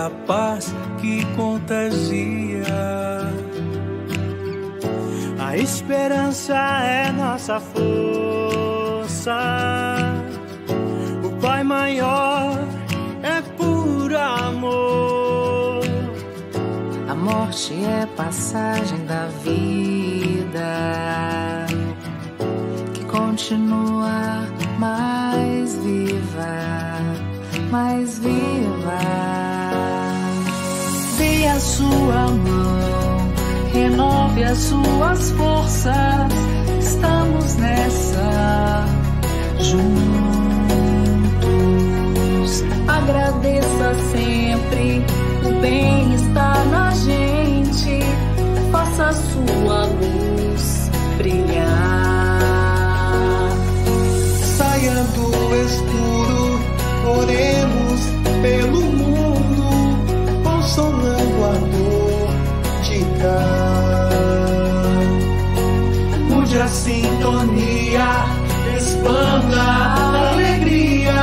a paz que contagia. A esperança é nossa força. O Pai maior é puro amor. A morte é passagem da vida que continua mais viva, mais viva. Dê a sua mão, renove as suas forças. Estamos nessa juntos. Agradeça sempre, o bem está na gente. Faça a sua luz brilhar. Saia do escuro, oremos pelo mundo, consolando a dor de cá. Mude a sintonia, expanda a alegria.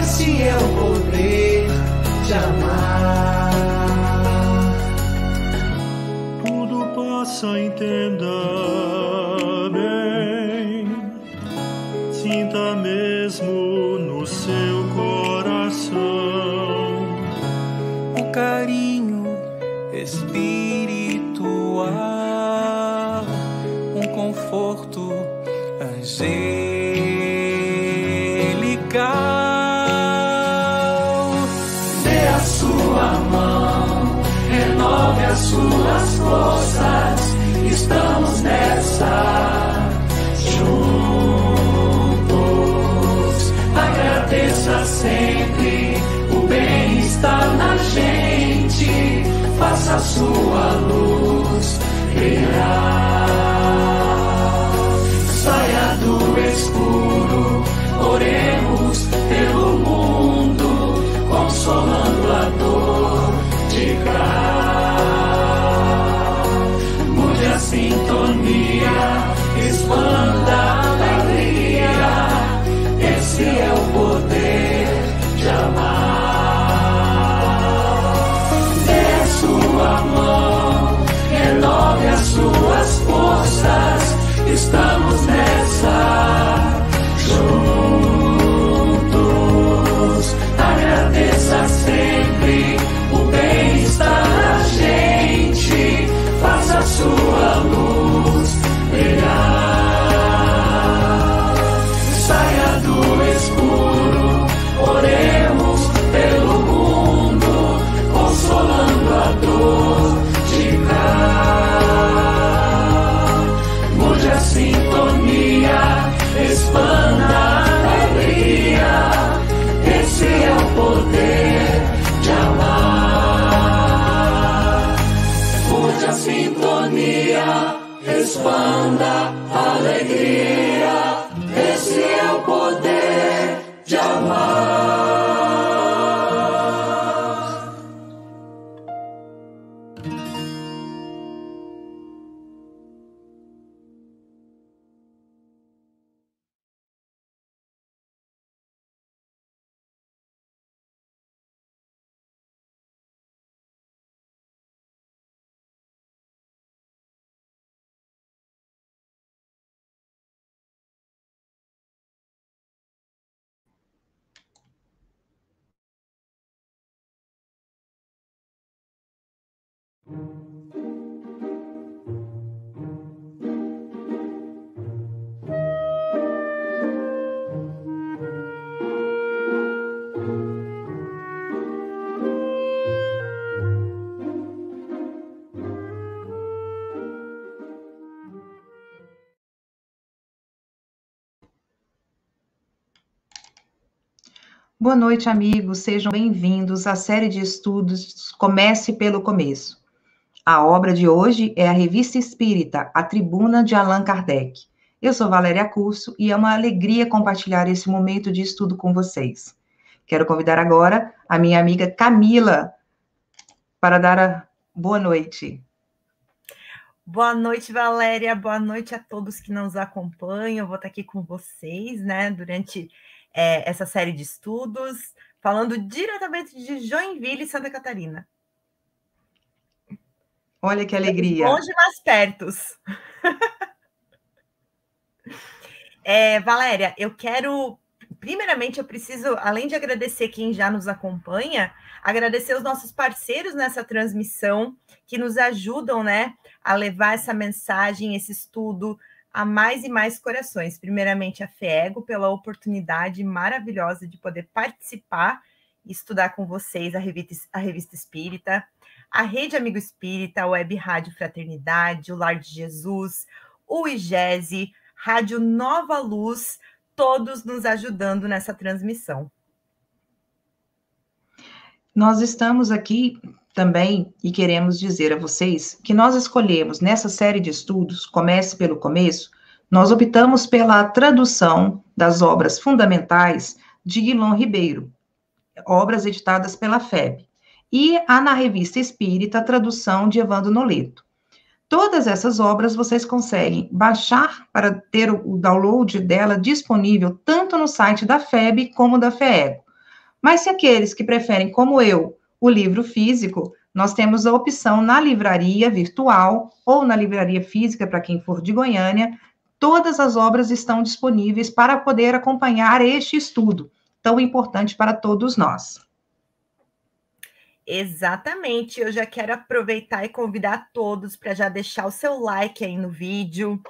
Esse é o poder de amar. Tudo passa, entenda bem. Sinta mesmo no seu coração o carinho espiritual, um conforto angelical. Dê a sua mão, renove as suas forças. Estamos nessa juntos. Agradeça sempre, o bem está na gente. Faça a sua luz brilhar. Saia do escuro, oremos pelo mundo, consolando a dor de cá. Mude a sintonia, expanda a alegria. Esse é o poder de amar. Dê a sua mão, renove as suas forças. Estamos nessa juntos. Agradeça sempre, o bem está na gente. Faça a sua luz brilhar. Saia do escuro, oremos pelo mundo, consolando a dor de cá. Mude a sintonia, expanda a alegria. Esse é o poder de amar. Mude a sintonia, expanda a alegria. Esse é o poder de amar. Boa noite, amigos. Sejam bem-vindos à série de estudos Comece pelo Começo. A obra de hoje é a Revista Espírita, A Tribuna de Allan Kardec. Eu sou Valéria Curso e é uma alegria compartilhar esse momento de estudo com vocês. Quero convidar agora a minha amiga Camila para dar a boa noite. Boa noite, Valéria. Boa noite a todos que nos acompanham. Eu vou estar aqui com vocês, né, durante essa série de estudos, falando diretamente de Joinville, Santa Catarina. Olha que alegria. Longe, mas perto. Valéria, primeiramente, eu preciso, além de agradecer quem já nos acompanha, agradecer os nossos parceiros nessa transmissão, que nos ajudam, né, a levar essa mensagem, esse estudo a mais e mais corações. Primeiramente, a FEEGO, pela oportunidade maravilhosa de poder participar e estudar com vocês a Revista Espírita, a Rede Amigo Espírita, a Web Rádio Fraternidade, o Lar de Jesus, o IGESE, Rádio Nova Luz, todos nos ajudando nessa transmissão. Nós estamos aqui também e queremos dizer a vocês que nós escolhemos nessa série de estudos, Comece pelo Começo, nós optamos pela tradução das obras fundamentais de Guilom Ribeiro, obras editadas pela FEB, e na Revista Espírita, a tradução de Evandro Noleto. Todas essas obras vocês conseguem baixar para ter o download dela disponível tanto no site da FEB como da FEEGO. Mas se aqueles que preferem, como eu, o livro físico, nós temos a opção na livraria virtual ou na livraria física, para quem for de Goiânia, todas as obras estão disponíveis para poder acompanhar este estudo, tão importante para todos nós. Exatamente, eu já quero aproveitar e convidar todos para já deixar o seu like aí no vídeo,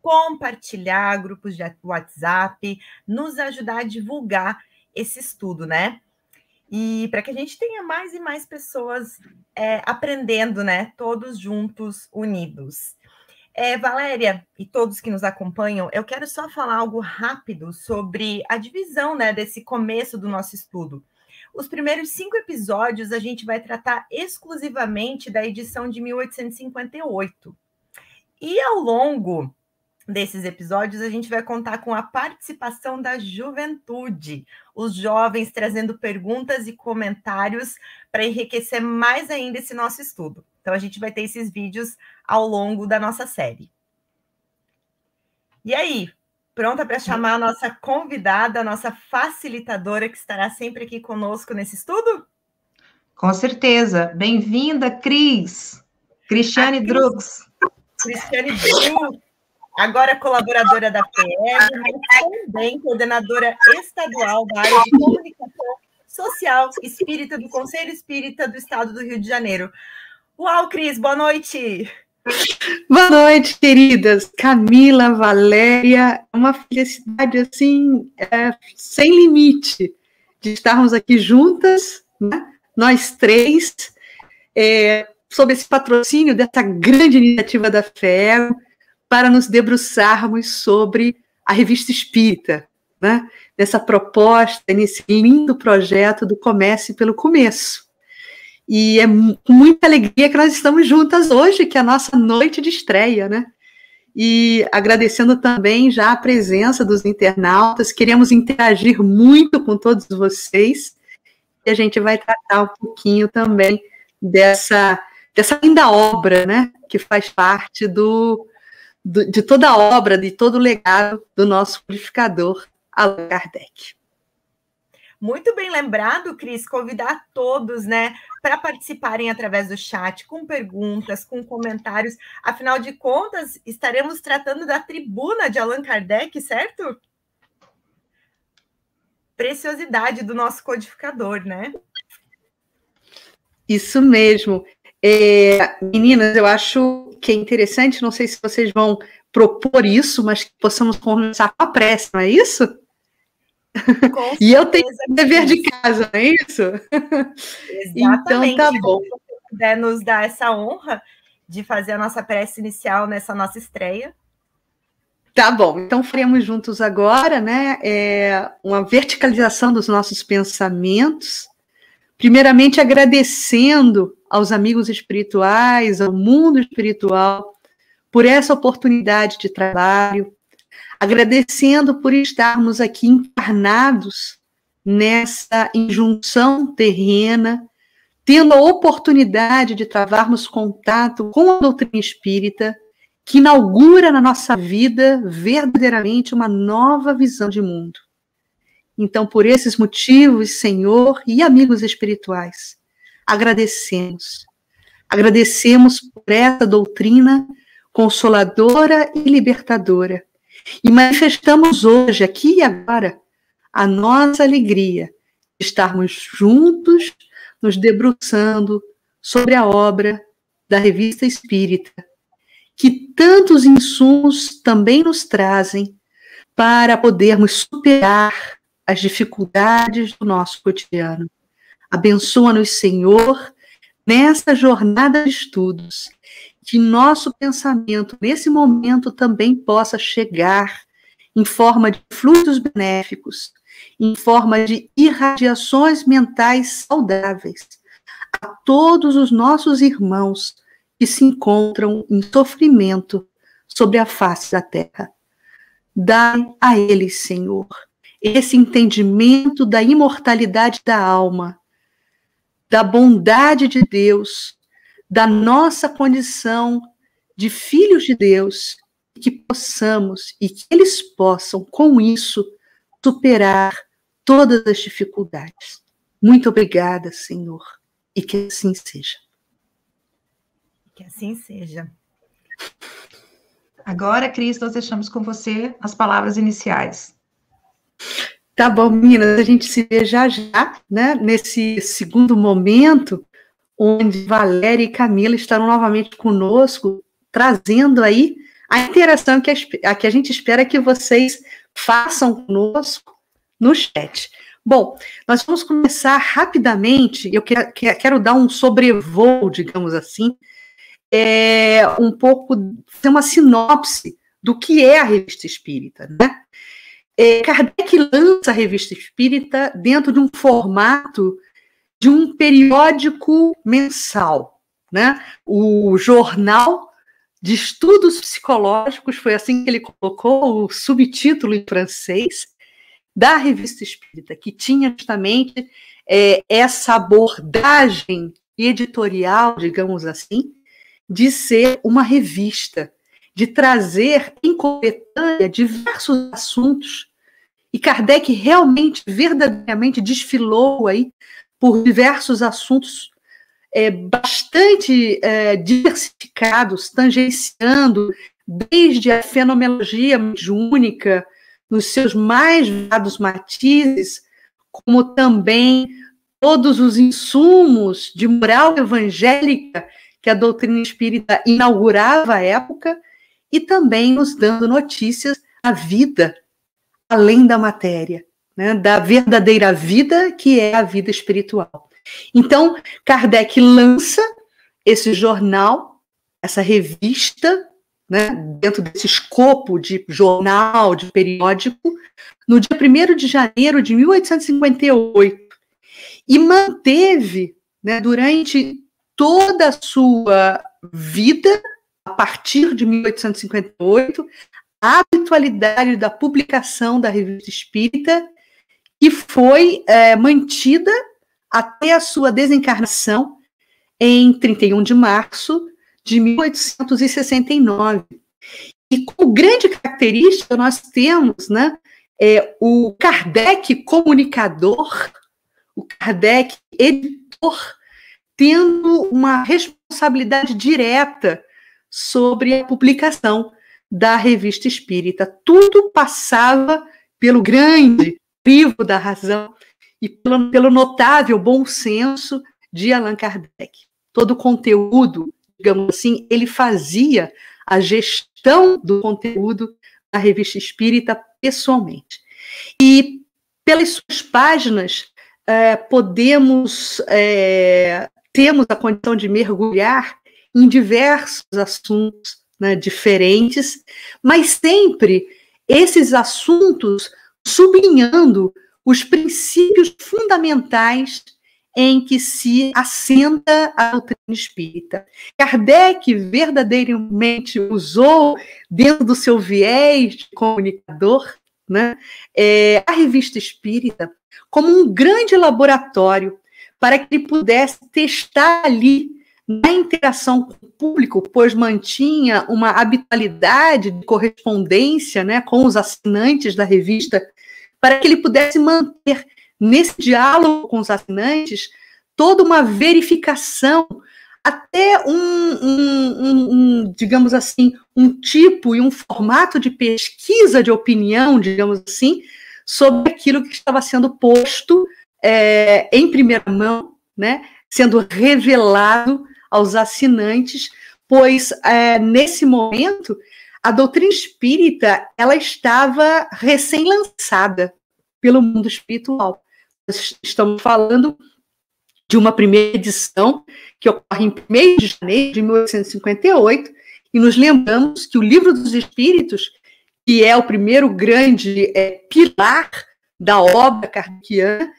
compartilhar grupos de WhatsApp, nos ajudar a divulgar esse estudo, né? E para que a gente tenha mais e mais pessoas aprendendo, né? Todos juntos, unidos. Valéria e todos que nos acompanham, eu quero só falar algo rápido sobre a divisão, né, desse começo do nosso estudo. Os primeiros 5 episódios a gente vai tratar exclusivamente da edição de 1858. E ao longo desses episódios, a gente vai contar com a participação da juventude, os jovens trazendo perguntas e comentários para enriquecer mais ainda esse nosso estudo. Então, a gente vai ter esses vídeos ao longo da nossa série. E aí, pronta para chamar a nossa convidada, a nossa facilitadora, que estará sempre aqui conosco nesse estudo? Com certeza. Bem-vinda, Cris. Cristiane Drux. Cristiane Drux, agora colaboradora da FEEGO, mas também coordenadora estadual da área de comunicação social espírita do Conselho Espírita do Estado do Rio de Janeiro. Uau, Cris, boa noite! Boa noite, queridas. Camila, Valéria, uma felicidade assim, sem limite de estarmos aqui juntas, né? Nós três, sob esse patrocínio dessa grande iniciativa da FEEGO, para nos debruçarmos sobre a Revista Espírita, né? Nessa proposta, nesse lindo projeto do Comece pelo Começo. E é com muita alegria que nós estamos juntas hoje, que é a nossa noite de estreia, né? E agradecendo também já a presença dos internautas, queremos interagir muito com todos vocês, e a gente vai tratar um pouquinho também dessa linda obra, né? Que faz parte de toda a obra, de todo o legado do nosso codificador, Allan Kardec. Muito bem lembrado, Cris, convidar todos, né, para participarem através do chat, com perguntas, com comentários. Afinal de contas, estaremos tratando da tribuna de Allan Kardec, certo? Preciosidade do nosso codificador, né? Isso mesmo. Meninas, eu acho que é interessante, não sei se vocês vão propor isso, mas que possamos começar com a prece, não é isso? E eu tenho dever de casa, não é isso? Exatamente. Então, tá bom. Se você puder nos dar essa honra de fazer a nossa prece inicial nessa nossa estreia. Tá bom, então faremos juntos agora, né, uma verticalização dos nossos pensamentos, primeiramente agradecendo aos amigos espirituais, ao mundo espiritual, por essa oportunidade de trabalho, agradecendo por estarmos aqui encarnados nessa injunção terrena, tendo a oportunidade de travarmos contato com a doutrina espírita, que inaugura na nossa vida verdadeiramente uma nova visão de mundo. Então, por esses motivos, Senhor e amigos espirituais, agradecemos. Agradecemos por essa doutrina consoladora e libertadora. E manifestamos hoje, aqui e agora, a nossa alegria de estarmos juntos, nos debruçando sobre a obra da Revista Espírita, que tantos insumos também nos trazem para podermos superar as dificuldades do nosso cotidiano. Abençoa-nos, Senhor, nessa jornada de estudos, que nosso pensamento, nesse momento, também possa chegar em forma de fluidos benéficos, em forma de irradiações mentais saudáveis a todos os nossos irmãos que se encontram em sofrimento sobre a face da terra. Dai a eles, Senhor, esse entendimento da imortalidade da alma, da bondade de Deus, da nossa condição de filhos de Deus, que possamos e que eles possam, com isso, superar todas as dificuldades. Muito obrigada, Senhor, e que assim seja. Que assim seja. Agora, Cris, nós deixamos com você as palavras iniciais. Tá bom, meninas, a gente se vê já, né, nesse segundo momento, onde Valéria e Camila estarão novamente conosco, trazendo aí a interação que a gente espera que vocês façam conosco no chat. Bom, nós vamos começar rapidamente, eu quero dar um sobrevoo, digamos assim, um pouco, fazer uma sinopse do que é a Revista Espírita, né? Kardec lança a Revista Espírita dentro de um formato de um periódico mensal, né? O Jornal de Estudos Psicológicos, foi assim que ele colocou o subtítulo em francês, da Revista Espírita, que tinha justamente essa abordagem editorial, digamos assim, de ser uma revista, de trazer em coletânea diversos assuntos, e Kardec realmente, verdadeiramente desfilou aí por diversos assuntos bastante diversificados, tangenciando desde a fenomenologia mediúnica, nos seus mais variados matizes, como também todos os insumos de moral evangélica que a doutrina espírita inaugurava à época, e também nos dando notícias da vida além da matéria, né, da verdadeira vida, que é a vida espiritual. Então, Kardec lança esse jornal, essa revista, né, dentro desse escopo de jornal, de periódico, no dia 1º de janeiro de 1858, e manteve, né, durante toda a sua vida, a partir de 1858, a habitualidade da publicação da Revista Espírita, que foi mantida até a sua desencarnação em 31 de março de 1869. E como grande característica nós temos, né, o Kardec comunicador, o Kardec editor, tendo uma responsabilidade direta sobre a publicação da Revista Espírita. Tudo passava pelo grande crivo da razão e pelo notável bom senso de Allan Kardec. Todo o conteúdo, digamos assim, ele fazia a gestão do conteúdo da Revista Espírita pessoalmente. E pelas suas páginas, temos a condição de mergulhar em diversos assuntos, né, diferentes, mas sempre esses assuntos sublinhando os princípios fundamentais em que se assenta a doutrina espírita. Kardec verdadeiramente usou, dentro do seu viés de comunicador, né, a Revista Espírita como um grande laboratório para que ele pudesse testar ali, na interação com o público, pois mantinha uma habitualidade de correspondência, né, com os assinantes da revista, para que ele pudesse manter nesse diálogo com os assinantes toda uma verificação, até digamos assim, um tipo e um formato de pesquisa de opinião, digamos assim, sobre aquilo que estava sendo posto em primeira mão, né, sendo revelado aos assinantes, pois nesse momento a doutrina espírita ela estava recém-lançada pelo mundo espiritual. Nós estamos falando de uma primeira edição que ocorre em 1º de janeiro de 1858, e nos lembramos que o Livro dos Espíritos, que é o primeiro grande pilar da obra kardeciana,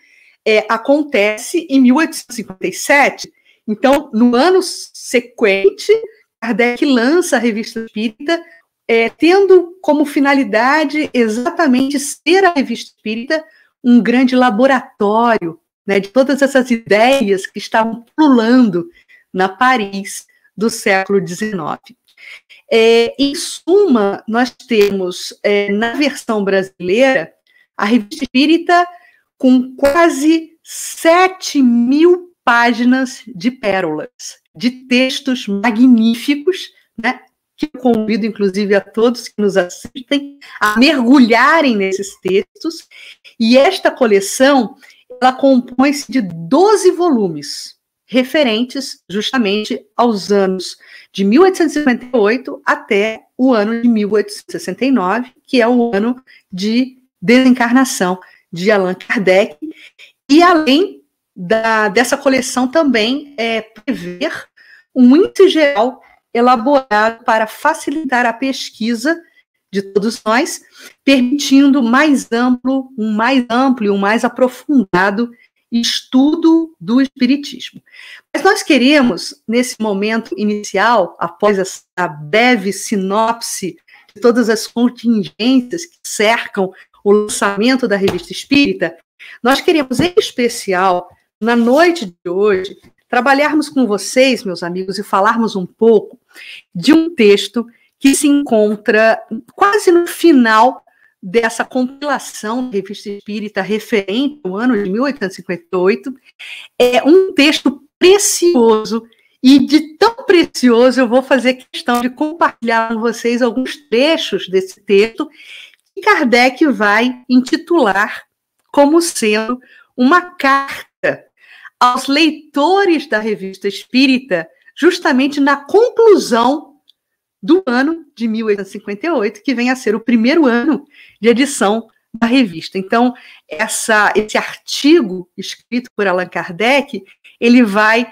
acontece em 1857. Então, no ano sequente, Kardec lança a Revista Espírita, tendo como finalidade exatamente ser a Revista Espírita um grande laboratório, né, de todas essas ideias que estavam pululando na Paris do século XIX. Em suma, nós temos, na versão brasileira, a Revista Espírita com quase 7.000 páginas de pérolas, de textos magníficos, né, que eu convido, inclusive, a todos que nos assistem a mergulharem nesses textos. E esta coleção ela compõe-se de 12 volumes, referentes justamente aos anos de 1858 até o ano de 1869, que é o ano de desencarnação de Allan Kardec. E além dessa coleção também prever um índice geral elaborado para facilitar a pesquisa de todos nós, permitindo um mais amplo e um mais aprofundado estudo do Espiritismo. Mas nós queremos, nesse momento inicial, após essa breve sinopse de todas as contingências que cercam o lançamento da Revista Espírita, nós queremos, em especial, na noite de hoje, trabalharmos com vocês, meus amigos, e falarmos um pouco de um texto que se encontra quase no final dessa compilação da Revista Espírita referente ao ano de 1858. É um texto precioso, e de tão precioso eu vou fazer questão de compartilhar com vocês alguns trechos desse texto que Kardec vai intitular como sendo uma carta aos leitores da Revista Espírita, justamente na conclusão do ano de 1858, que vem a ser o primeiro ano de edição da revista. Então, esse artigo escrito por Allan Kardec, ele vai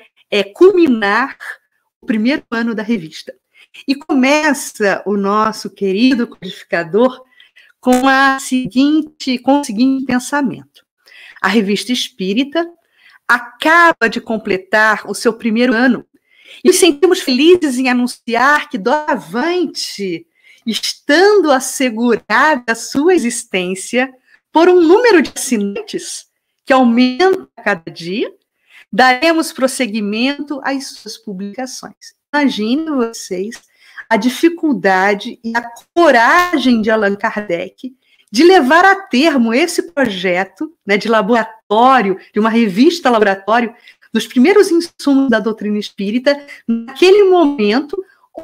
culminar o primeiro ano da revista. E começa o nosso querido codificador com o seguinte pensamento. A Revista Espírita acaba de completar o seu primeiro ano e nos sentimos felizes em anunciar que, doravante, estando assegurada a sua existência por um número de assinantes que aumenta a cada dia, daremos prosseguimento às suas publicações. Imaginem vocês a dificuldade e a coragem de Allan Kardec de levar a termo esse projeto, né, de laboratório, de uma revista laboratório, dos primeiros insumos da doutrina espírita, naquele momento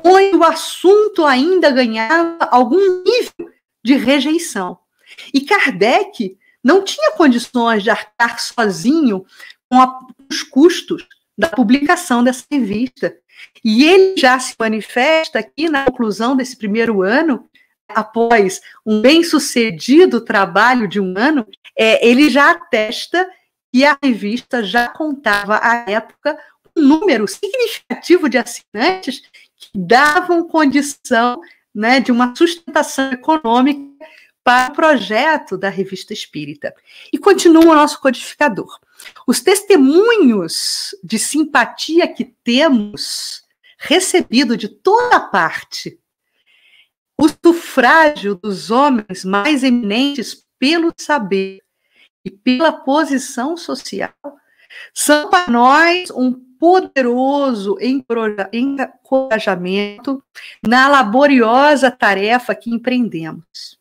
onde o assunto ainda ganhava algum nível de rejeição. E Kardec não tinha condições de arcar sozinho com os custos da publicação dessa revista. E ele já se manifesta aqui na conclusão desse primeiro ano, após um bem-sucedido trabalho de um ano, ele já atesta que a revista já contava, à época, um número significativo de assinantes que davam condição, né, de uma sustentação econômica para o projeto da Revista Espírita. E continua o nosso codificador. Os testemunhos de simpatia que temos recebido de toda parte, o sufrágio dos homens mais eminentes pelo saber e pela posição social, são para nós um poderoso encorajamento na laboriosa tarefa que empreendemos.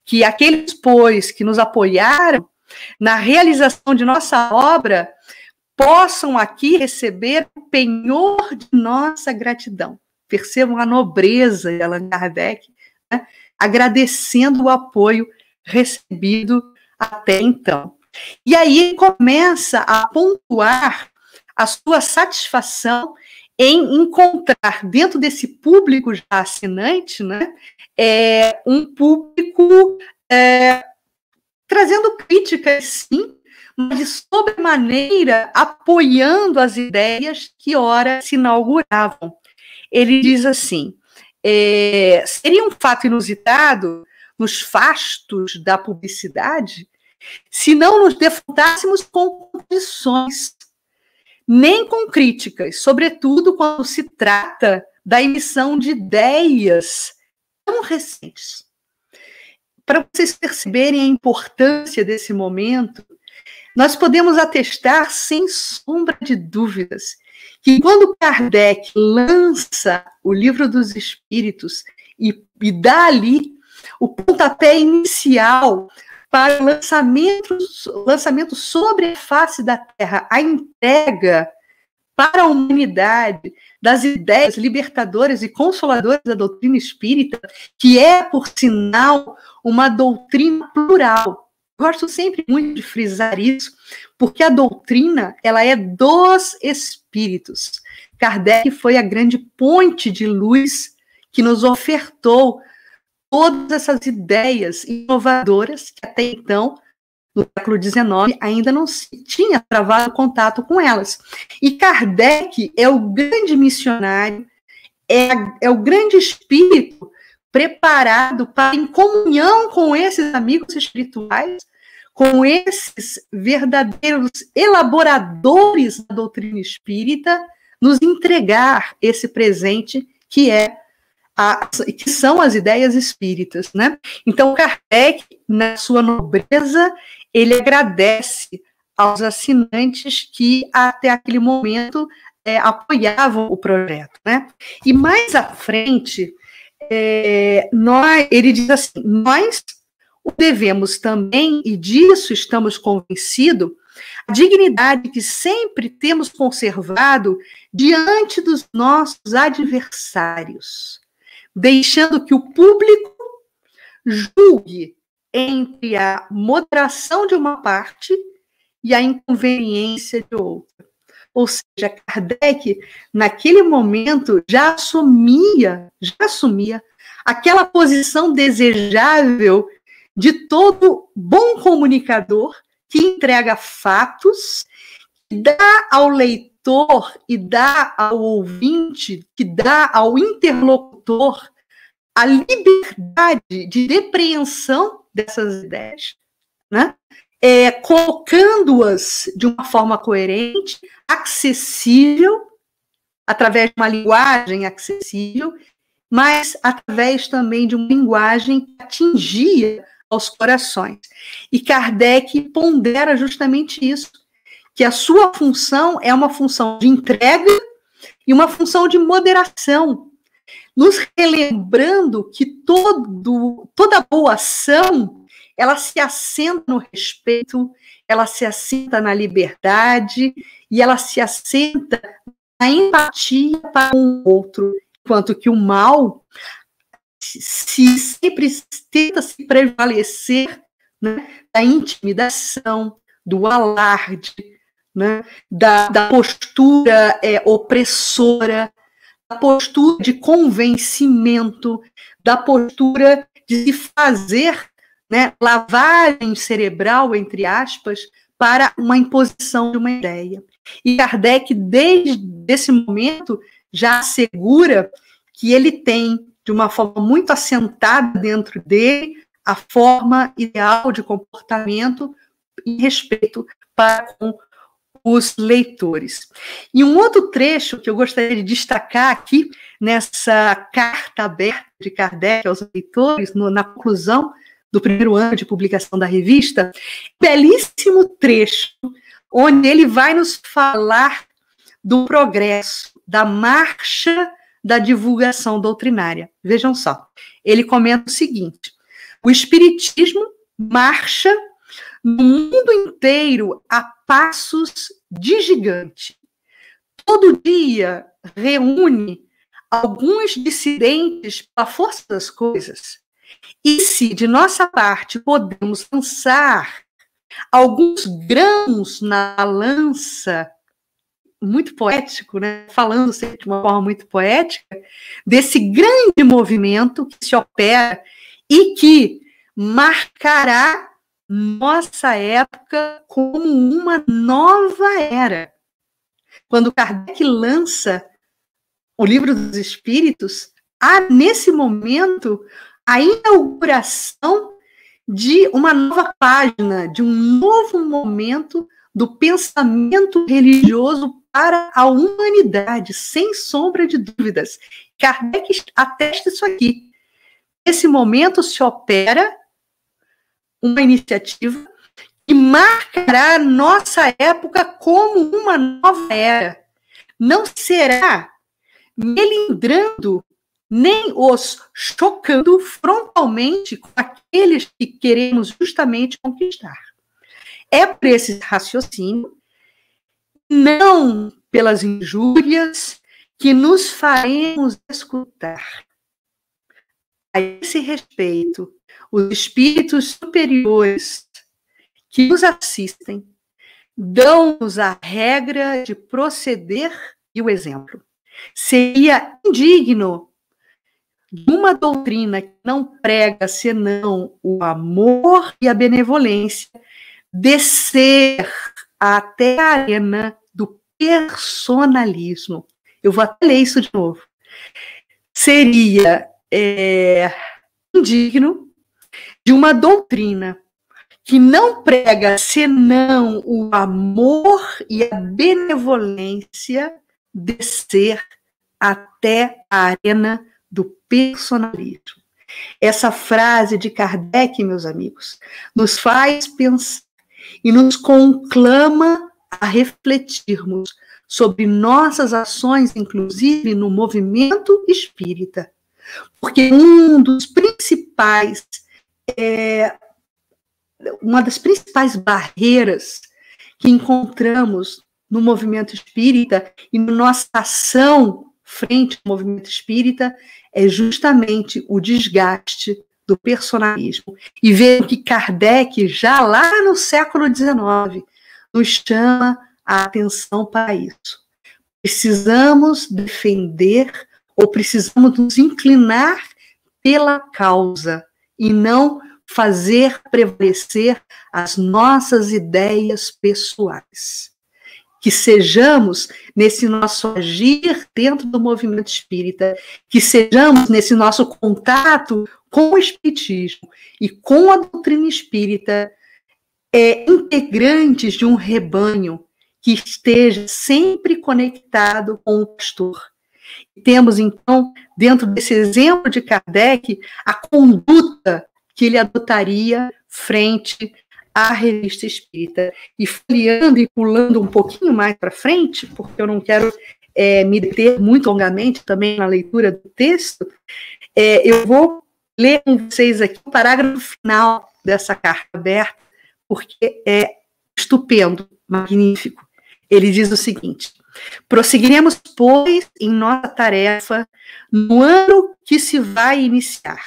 que aqueles, pois, que nos apoiaram na realização de nossa obra, possam aqui receber o penhor de nossa gratidão. Percebam a nobreza de Allan Kardec, né, agradecendo o apoio recebido até então. E aí começa a pontuar a sua satisfação em encontrar dentro desse público já assinante, né, um público trazendo críticas, sim, mas de sobremaneira apoiando as ideias que ora se inauguravam. Ele diz assim, seria um fato inusitado nos fastos da publicidade se não nos defrontássemos com condições, nem com críticas, sobretudo quando se trata da emissão de ideias tão recentes. Para vocês perceberem a importância desse momento, nós podemos atestar, sem sombra de dúvidas, que quando Kardec lança o Livro dos Espíritos e dá ali o pontapé inicial para o lançamento sobre a face da Terra, a entrega para a humanidade das ideias libertadoras e consoladoras da doutrina espírita, que é, por sinal, uma doutrina plural. Gosto sempre muito de frisar isso, porque a doutrina, ela é dos espíritos. Kardec foi a grande ponte de luz que nos ofertou todas essas ideias inovadoras que até então, no século XIX, ainda não se tinha travado contato com elas. E Kardec é o grande missionário, é o grande espírito preparado para, em comunhão com esses amigos espirituais, com esses verdadeiros elaboradores da doutrina espírita, nos entregar esse presente que são as ideias espíritas, né? Então, Kardec, na sua nobreza, ele agradece aos assinantes que até aquele momento apoiavam o projeto, né? E mais à frente, ele diz assim, nós o devemos também, e disso estamos convencidos, a dignidade que sempre temos conservado diante dos nossos adversários, deixando que o público julgue entre a moderação de uma parte e a inconveniência de outra. Ou seja, Kardec, naquele momento, já assumia aquela posição desejável de todo bom comunicador que entrega fatos, que dá ao leitor e dá ao ouvinte, que dá ao interlocutor a liberdade de depreensão dessas ideias, né? Colocando-as de uma forma coerente, acessível, através de uma linguagem acessível, mas através também de uma linguagem que atingia aos corações. E Kardec pondera justamente isso, que a sua função é uma função de entrega e uma função de moderação, nos relembrando que toda boa ação, ela se assenta no respeito, ela se assenta na liberdade e ela se assenta na empatia para o outro, enquanto que o mal sempre tenta se prevalecer, né, da intimidação, do alarde, né, da postura opressora, da postura de convencimento, da postura de se fazer, né, lavagem cerebral, entre aspas, para uma imposição de uma ideia. E Kardec, desde esse momento, já assegura que ele tem, de uma forma muito assentada dentro dele, a forma ideal de comportamento em respeito para com os leitores. E um outro trecho que eu gostaria de destacar aqui, nessa carta aberta de Kardec aos leitores, na conclusão do primeiro ano de publicação da revista, belíssimo trecho, onde ele vai nos falar do progresso, da marcha da divulgação doutrinária. Vejam só, ele comenta o seguinte: O espiritismo marcha no mundo inteiro a passos de gigante. Todo dia reúne alguns dissidentes pela força das coisas. E se, de nossa parte, podemos lançar alguns grãos na lança, muito poético, né? Falando sempre de uma forma muito poética, desse grande movimento que se opera e que marcará nossa época como uma nova era. Quando Kardec lança o Livro dos Espíritos, há nesse momento a inauguração de uma nova página, de um novo momento do pensamento religioso para a humanidade, sem sombra de dúvidas. Kardec atesta isso aqui. Nesse momento se opera uma iniciativa que marcará nossa época como uma nova era. Não será melindrando nem os chocando frontalmente com aqueles que queremos justamente conquistar. É por esse raciocínio, não pelas injúrias, que nos faremos escutar. A esse respeito, os espíritos superiores que nos assistem dão-nos a regra de proceder e o exemplo. Seria indigno de uma doutrina que não prega senão o amor e a benevolência descer até a arena do personalismo. Eu vou até ler isso de novo. Seria indigno de uma doutrina que não prega senão o amor e a benevolência descer até a arena do personalismo. Essa frase de Kardec, meus amigos, nos faz pensar e nos conclama a refletirmos sobre nossas ações, inclusive no movimento espírita. Porque uma das principais barreiras que encontramos no movimento espírita e na nossa ação frente ao movimento espírita é justamente o desgaste do personalismo. E vejo que Kardec, já lá no século XIX, nos chama a atenção para isso. Precisamos defender ou precisamos nos inclinar pela causa e não fazer prevalecer as nossas ideias pessoais. Que sejamos nesse nosso agir dentro do movimento espírita, que sejamos nesse nosso contato com o espiritismo e com a doutrina espírita, integrantes de um rebanho que esteja sempre conectado com o pastor. Temos, então, dentro desse exemplo de Kardec, a conduta que ele adotaria frente à revista espírita. E folheando e pulando um pouquinho mais para frente, porque eu não quero me deter muito longamente também na leitura do texto, eu vou ler com vocês aqui o parágrafo final dessa carta aberta, porque é estupendo, magnífico. Ele diz o seguinte: prosseguiremos, pois, em nossa tarefa no ano que se vai iniciar,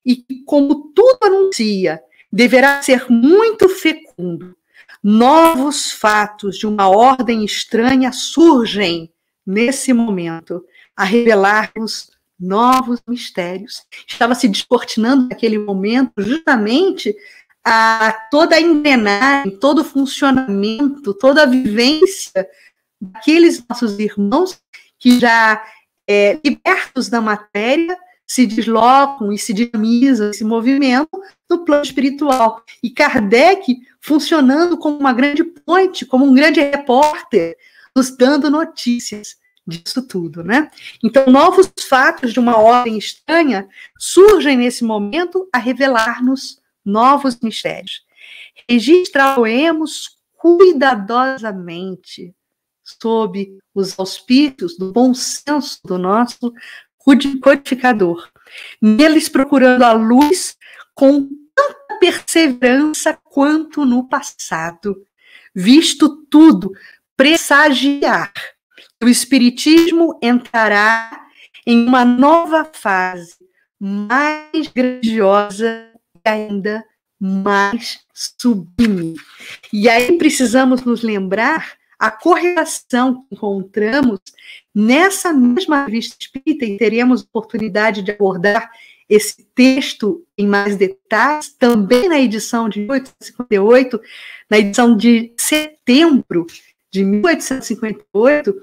e que, como tudo anuncia, deverá ser muito fecundo. Novos fatos de uma ordem estranha surgem nesse momento, a revelar-nos novos mistérios. Estava se descortinando naquele momento justamente a toda a engrenagem, todo o funcionamento, toda a vivência daqueles nossos irmãos que já, libertos da matéria, se deslocam e se dinamizam esse movimento no plano espiritual. E Kardec funcionando como uma grande ponte, como um grande repórter, nos dando notícias disso tudo, né? Então, novos fatos de uma ordem estranha surgem nesse momento a revelar-nos novos mistérios. Registrá-los cuidadosamente sob os auspícios do bom senso do nosso codificador, neles procurando a luz com tanta perseverança quanto no passado, visto tudo pressagiar que o Espiritismo entrará em uma nova fase, mais grandiosa e ainda mais sublime. E aí precisamos nos lembrar a correlação que encontramos nessa mesma revista espírita, e teremos oportunidade de abordar esse texto em mais detalhes, também na edição de 1858, na edição de setembro de 1858,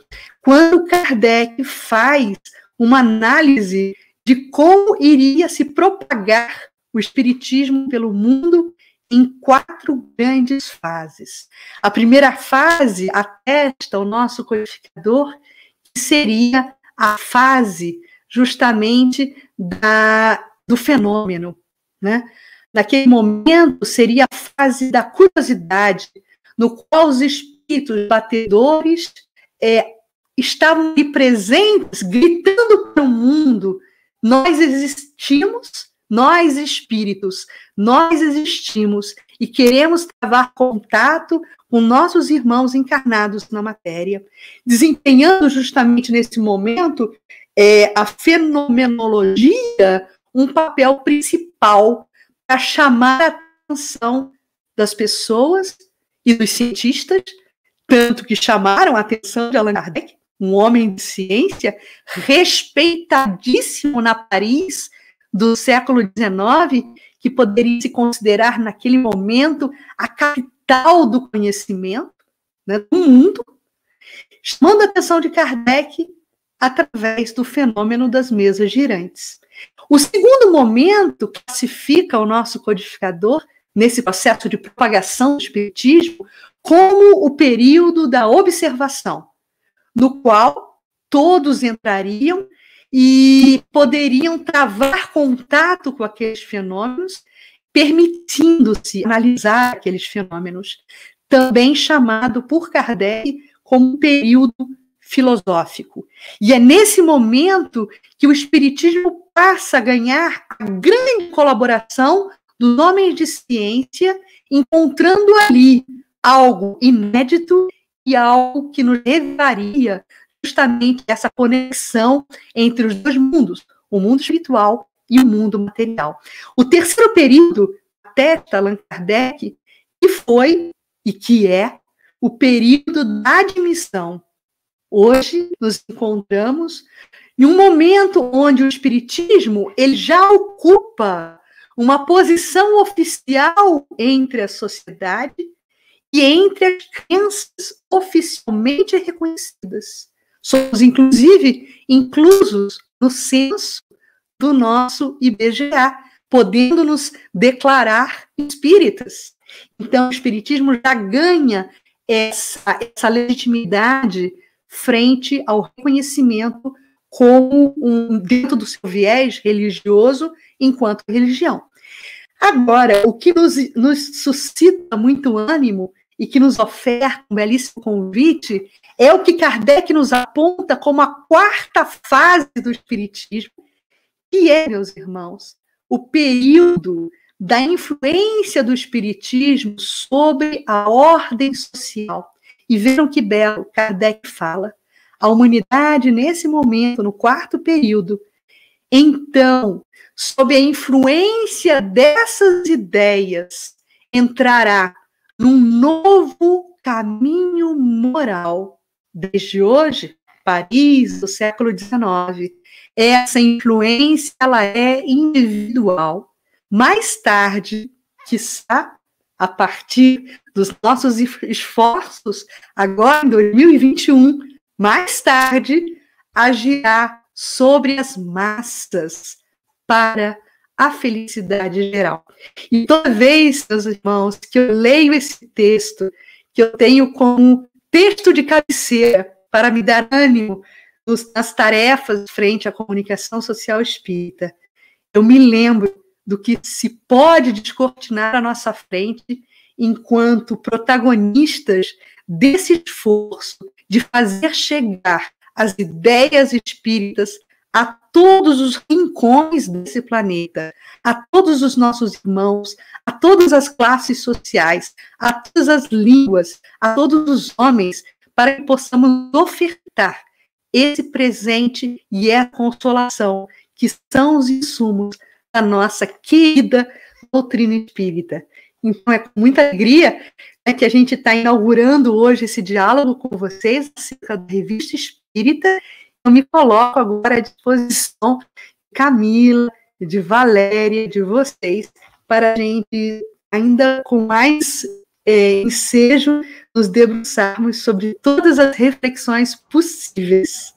quando Kardec faz uma análise de como iria se propagar o Espiritismo pelo mundo em 4 grandes fases. A primeira fase atesta o nosso codificador, que seria a fase justamente do fenômeno, né? Naquele momento seria a fase da curiosidade, no qual os espíritos batedores estavam ali presentes, gritando para o mundo: nós existimos, nós espíritos, nós existimos e queremos travar contato com nossos irmãos encarnados na matéria, desempenhando justamente nesse momento a fenomenologia um papel principal para chamar a atenção das pessoas e dos cientistas, tanto que chamaram a atenção de Allan Kardec, um homem de ciência respeitadíssimo na Paris do século XIX, que poderia se considerar naquele momento a capital do conhecimento, né, do mundo, chamando a atenção de Kardec através do fenômeno das mesas girantes. O segundo momento que classifica o nosso codificador nesse processo de propagação do espiritismo como o período da observação, no qual todos entrariam e poderiam travar contato com aqueles fenômenos, permitindo-se analisar aqueles fenômenos, também chamado por Kardec como um período filosófico. E é nesse momento que o Espiritismo passa a ganhar a grande colaboração dos homens de ciência, encontrando ali algo inédito e algo que nos levaria justamente essa conexão entre os dois mundos, o mundo espiritual e o mundo material. O terceiro período, até Allan Kardec, que foi e que é o período da admissão. Hoje nos encontramos em um momento onde o Espiritismo ele já ocupa uma posição oficial entre a sociedade e entre as crenças oficialmente reconhecidas. Somos, inclusive, inclusos no censo do nosso IBGE, podendo nos declarar espíritas. Então, o Espiritismo já ganha essa legitimidade frente ao reconhecimento como dentro do seu viés religioso enquanto religião. Agora, o que nos suscita muito ânimo e que nos oferta um belíssimo convite é o que Kardec nos aponta como a 4ª fase do Espiritismo, que é, meus irmãos, o período da influência do Espiritismo sobre a ordem social. E vejam que belo, Kardec fala, a humanidade, nesse momento, no 4º período, então, sob a influência dessas ideias, entrará num novo caminho moral. Desde hoje, Paris, do século XIX, essa influência ela é individual. Mais tarde, quiçá, a partir dos nossos esforços, agora em 2021, mais tarde, agirá sobre as massas para a felicidade geral. E toda vez, meus irmãos, que eu leio esse texto, que eu tenho como texto de cabeceira para me dar ânimo nas tarefas frente à comunicação social espírita, eu me lembro do que se pode descortinar à nossa frente enquanto protagonistas desse esforço de fazer chegar as ideias espíritas a todos os rincões desse planeta, a todos os nossos irmãos, a todas as classes sociais, a todas as línguas, a todos os homens, para que possamos ofertar esse presente e essa consolação, que são os insumos da nossa querida doutrina espírita. Então, é com muita alegria, né, que a gente está inaugurando hoje esse diálogo com vocês acerca da Revista Espírita. Eu me coloco agora à disposição de Camila, de Valéria, de vocês, para a gente, ainda com mais ensejo, nos debruçarmos sobre todas as reflexões possíveis.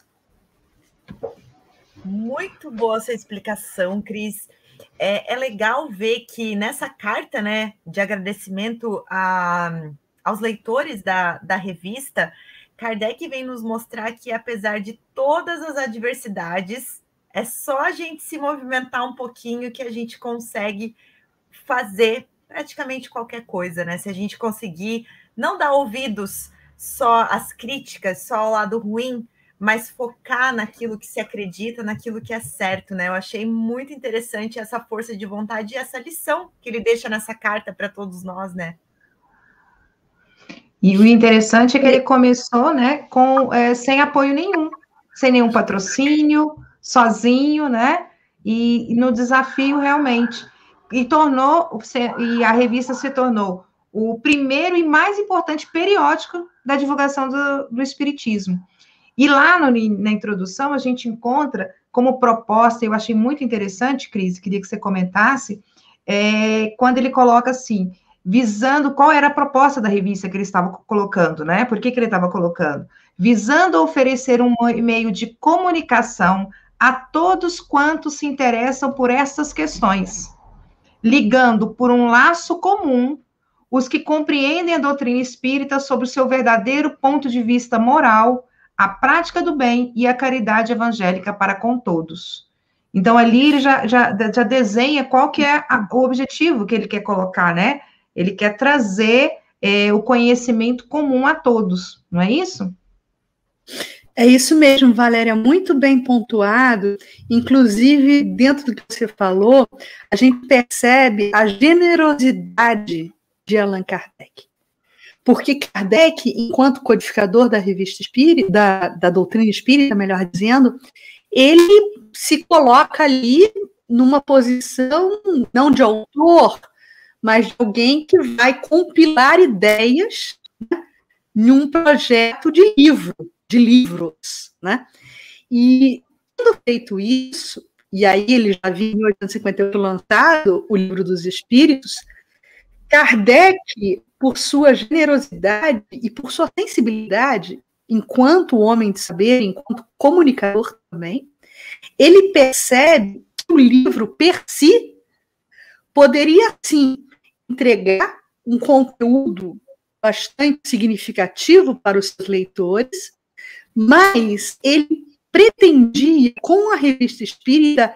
Muito boa essa explicação, Cris. É legal ver que nessa carta, né, de agradecimento aos leitores da revista, Kardec vem nos mostrar que, apesar de todas as adversidades, é só a gente se movimentar um pouquinho que a gente consegue fazer praticamente qualquer coisa, né? Se a gente conseguir não dar ouvidos só às críticas, só ao lado ruim, mas focar naquilo que se acredita, naquilo que é certo, né? Eu achei muito interessante essa força de vontade e essa lição que ele deixa nessa carta para todos nós, né? E o interessante é que ele começou, né, sem apoio nenhum, sem nenhum patrocínio, sozinho, né? E no desafio realmente. E a revista se tornou o primeiro e mais importante periódico da divulgação do Espiritismo. E lá na introdução, a gente encontra como proposta, eu achei muito interessante, Cris, queria que você comentasse, quando ele coloca assim, visando qual era a proposta da revista que ele estava colocando, né? Por que ele estava colocando? Visando oferecer um meio de comunicação a todos quantos se interessam por essas questões, ligando por um laço comum os que compreendem a doutrina espírita sobre o seu verdadeiro ponto de vista moral, a prática do bem e a caridade evangélica para com todos. Então, ali ele já desenha qual que é o objetivo que ele quer colocar, né? Ele quer trazer o conhecimento comum a todos, não é isso? É isso mesmo, Valéria, muito bem pontuado. Inclusive, dentro do que você falou, a gente percebe a generosidade de Allan Kardec. Porque Kardec, enquanto codificador da revista espírita, da doutrina espírita, melhor dizendo, ele se coloca ali numa posição, não de autor, mas de alguém que vai compilar ideias, né, em um projeto de livros, né? E, tendo feito isso, e aí ele já havia em 1858 lançado o Livro dos Espíritos, Kardec, por sua generosidade e por sua sensibilidade, enquanto homem de saber, enquanto comunicador também, ele percebe que o livro, per si, poderia, sim, entregar um conteúdo bastante significativo para os seus leitores, mas ele pretendia, com a Revista Espírita,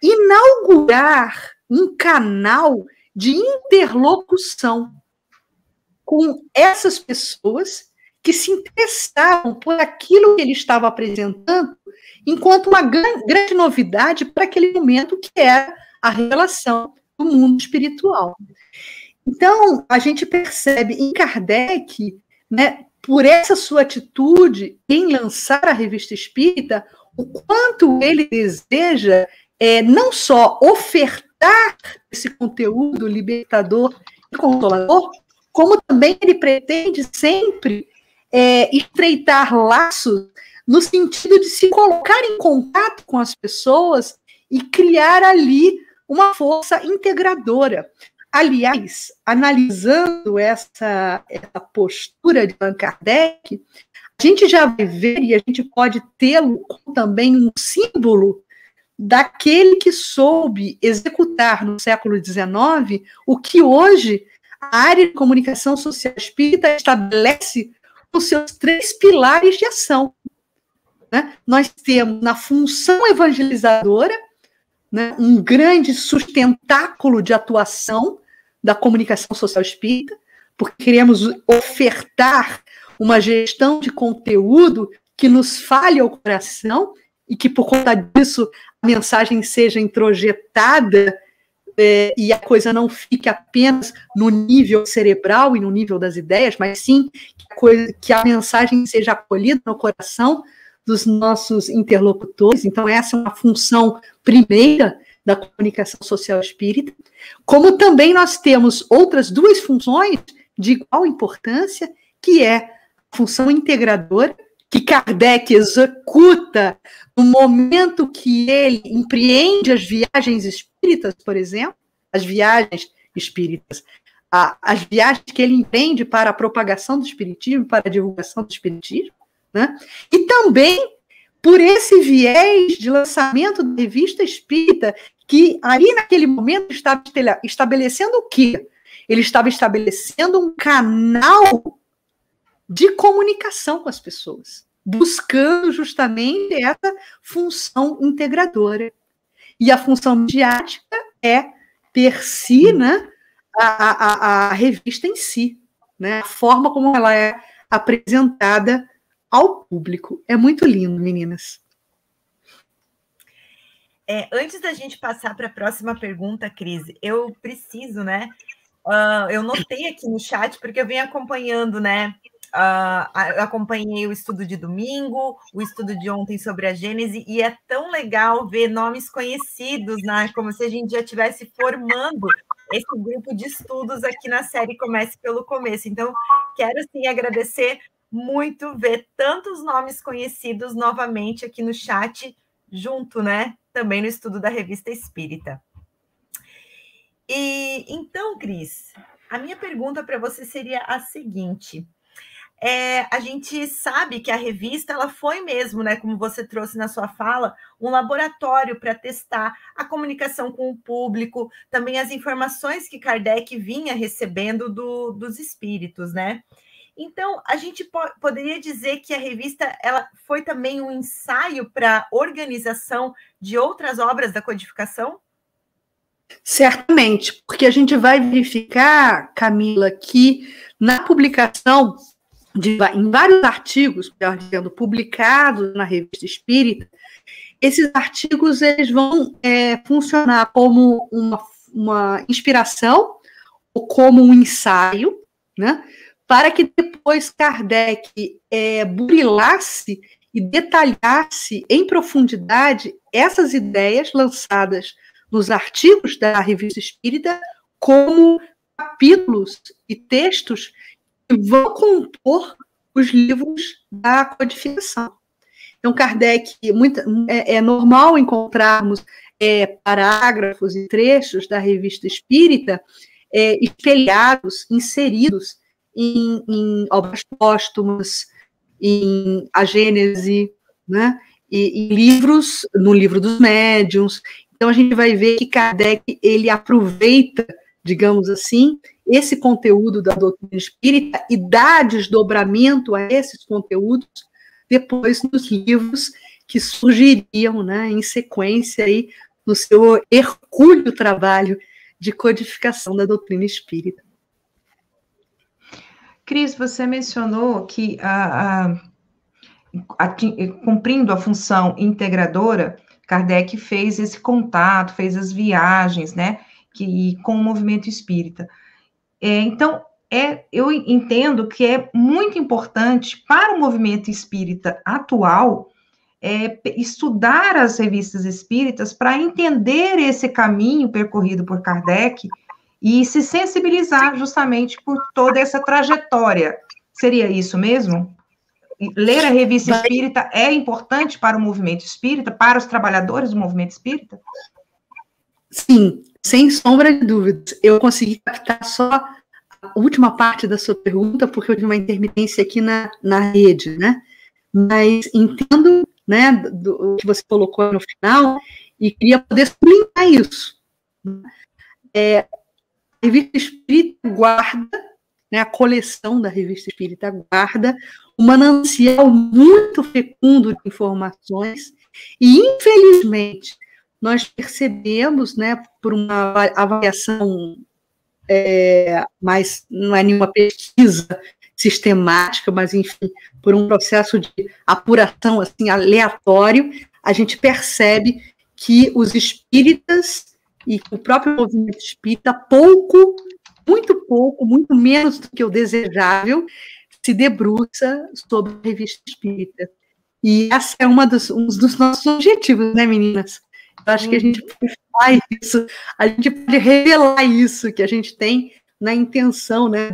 inaugurar um canal de interlocução com essas pessoas que se interessavam por aquilo que ele estava apresentando enquanto uma grande novidade para aquele momento, que era a revelação do mundo espiritual. Então, a gente percebe em Kardec, né, por essa sua atitude em lançar a Revista Espírita, o quanto ele deseja não só ofertar esse conteúdo libertador e consolador, como também ele pretende sempre estreitar laços no sentido de se colocar em contato com as pessoas e criar ali uma força integradora. Aliás, analisando essa postura de Allan Kardec, a gente já vai ver, e a gente pode tê-lo como também um símbolo daquele que soube executar no século XIX o que hoje a área de comunicação social espírita estabelece os seus 3 pilares de ação, né? Nós temos na função evangelizadora, né, um grande sustentáculo de atuação da comunicação social espírita, porque queremos ofertar uma gestão de conteúdo que nos fale ao coração e que por conta disso a mensagem seja introjetada e a coisa não fique apenas no nível cerebral e no nível das ideias, mas sim que a mensagem seja acolhida no coração dos nossos interlocutores. Então, essa é uma função primeira da comunicação social espírita. Como também nós temos outras duas funções de igual importância, que é a função integradora, que Kardec executa no momento que ele empreende as viagens espíritas, por exemplo, as viagens espíritas, as viagens que ele empreende para a propagação do espiritismo, para a divulgação do espiritismo, né? E também por esse viés de lançamento da revista espírita, que ali naquele momento estava estabelecendo o quê? Ele estava estabelecendo um canal de comunicação com as pessoas, buscando justamente essa função integradora. E a função midiática é per si, né, a revista em si, né, a forma como ela é apresentada ao público. É muito lindo, meninas. Antes da gente passar para a próxima pergunta, Cris, eu preciso, né? Eu notei aqui no chat, porque eu venho acompanhando, né? Eu acompanhei o estudo de domingo, o estudo de ontem sobre a Gênese, e é tão legal ver nomes conhecidos, né? Como se a gente já estivesse formando esse grupo de estudos aqui na série Comece pelo Começo. Então, quero, sim, agradecer muito ver tantos nomes conhecidos novamente aqui no chat, junto, né? Também no estudo da Revista Espírita. E então, Cris, a minha pergunta para você seria a seguinte: a gente sabe que a revista ela foi mesmo, né, como você trouxe na sua fala, um laboratório para testar a comunicação com o público, também as informações que Kardec vinha recebendo dos espíritos, né? Então, a gente poderia dizer que a revista ela foi também um ensaio para a organização de outras obras da codificação? Certamente, porque a gente vai verificar, Camila, que na publicação, em vários artigos, melhor dizendo, publicados na Revista Espírita, esses artigos eles vão funcionar como uma inspiração ou como um ensaio, né? Para que depois Kardec burilasse e detalhasse em profundidade essas ideias lançadas nos artigos da Revista Espírita como capítulos e textos que vão compor os livros da codificação. Então, Kardec, é normal encontrarmos parágrafos e trechos da Revista Espírita espelhados, inseridos em obras póstumas, em A Gênese, né? E livros, no Livro dos Médiuns. Então, a gente vai ver que Kardec, ele aproveita, digamos assim, esse conteúdo da doutrina espírita e dá desdobramento a esses conteúdos depois nos livros que surgiriam, né, em sequência aí, no seu hercúleo trabalho de codificação da doutrina espírita. Cris, você mencionou que, cumprindo a função integradora, Kardec fez esse contato, fez as viagens, né, com o movimento espírita. Então, eu entendo que é muito importante para o movimento espírita atual estudar as revistas espíritas para entender esse caminho percorrido por Kardec e se sensibilizar justamente por toda essa trajetória. Seria isso mesmo? Ler a revista espírita é importante para o movimento espírita, para os trabalhadores do movimento espírita? Sim, sem sombra de dúvidas. Eu consegui captar só a última parte da sua pergunta, porque eu tive uma intermitência aqui na rede, né? Mas entendo, né, do que você colocou no final e queria poder sublinhar isso. A Revista Espírita guarda, né, a coleção da Revista Espírita guarda um manancial muito fecundo de informações e, infelizmente, nós percebemos, né, por uma avaliação, mas não é nenhuma pesquisa sistemática, mas, enfim, por um processo de apuração assim, aleatório, a gente percebe que os espíritas e o próprio movimento espírita, muito menos do que o desejável, se debruça sobre a revista espírita. E esse é um dos nossos objetivos, né, meninas? Eu acho que a gente pode falar isso, a gente pode revelar isso que a gente tem na intenção, né,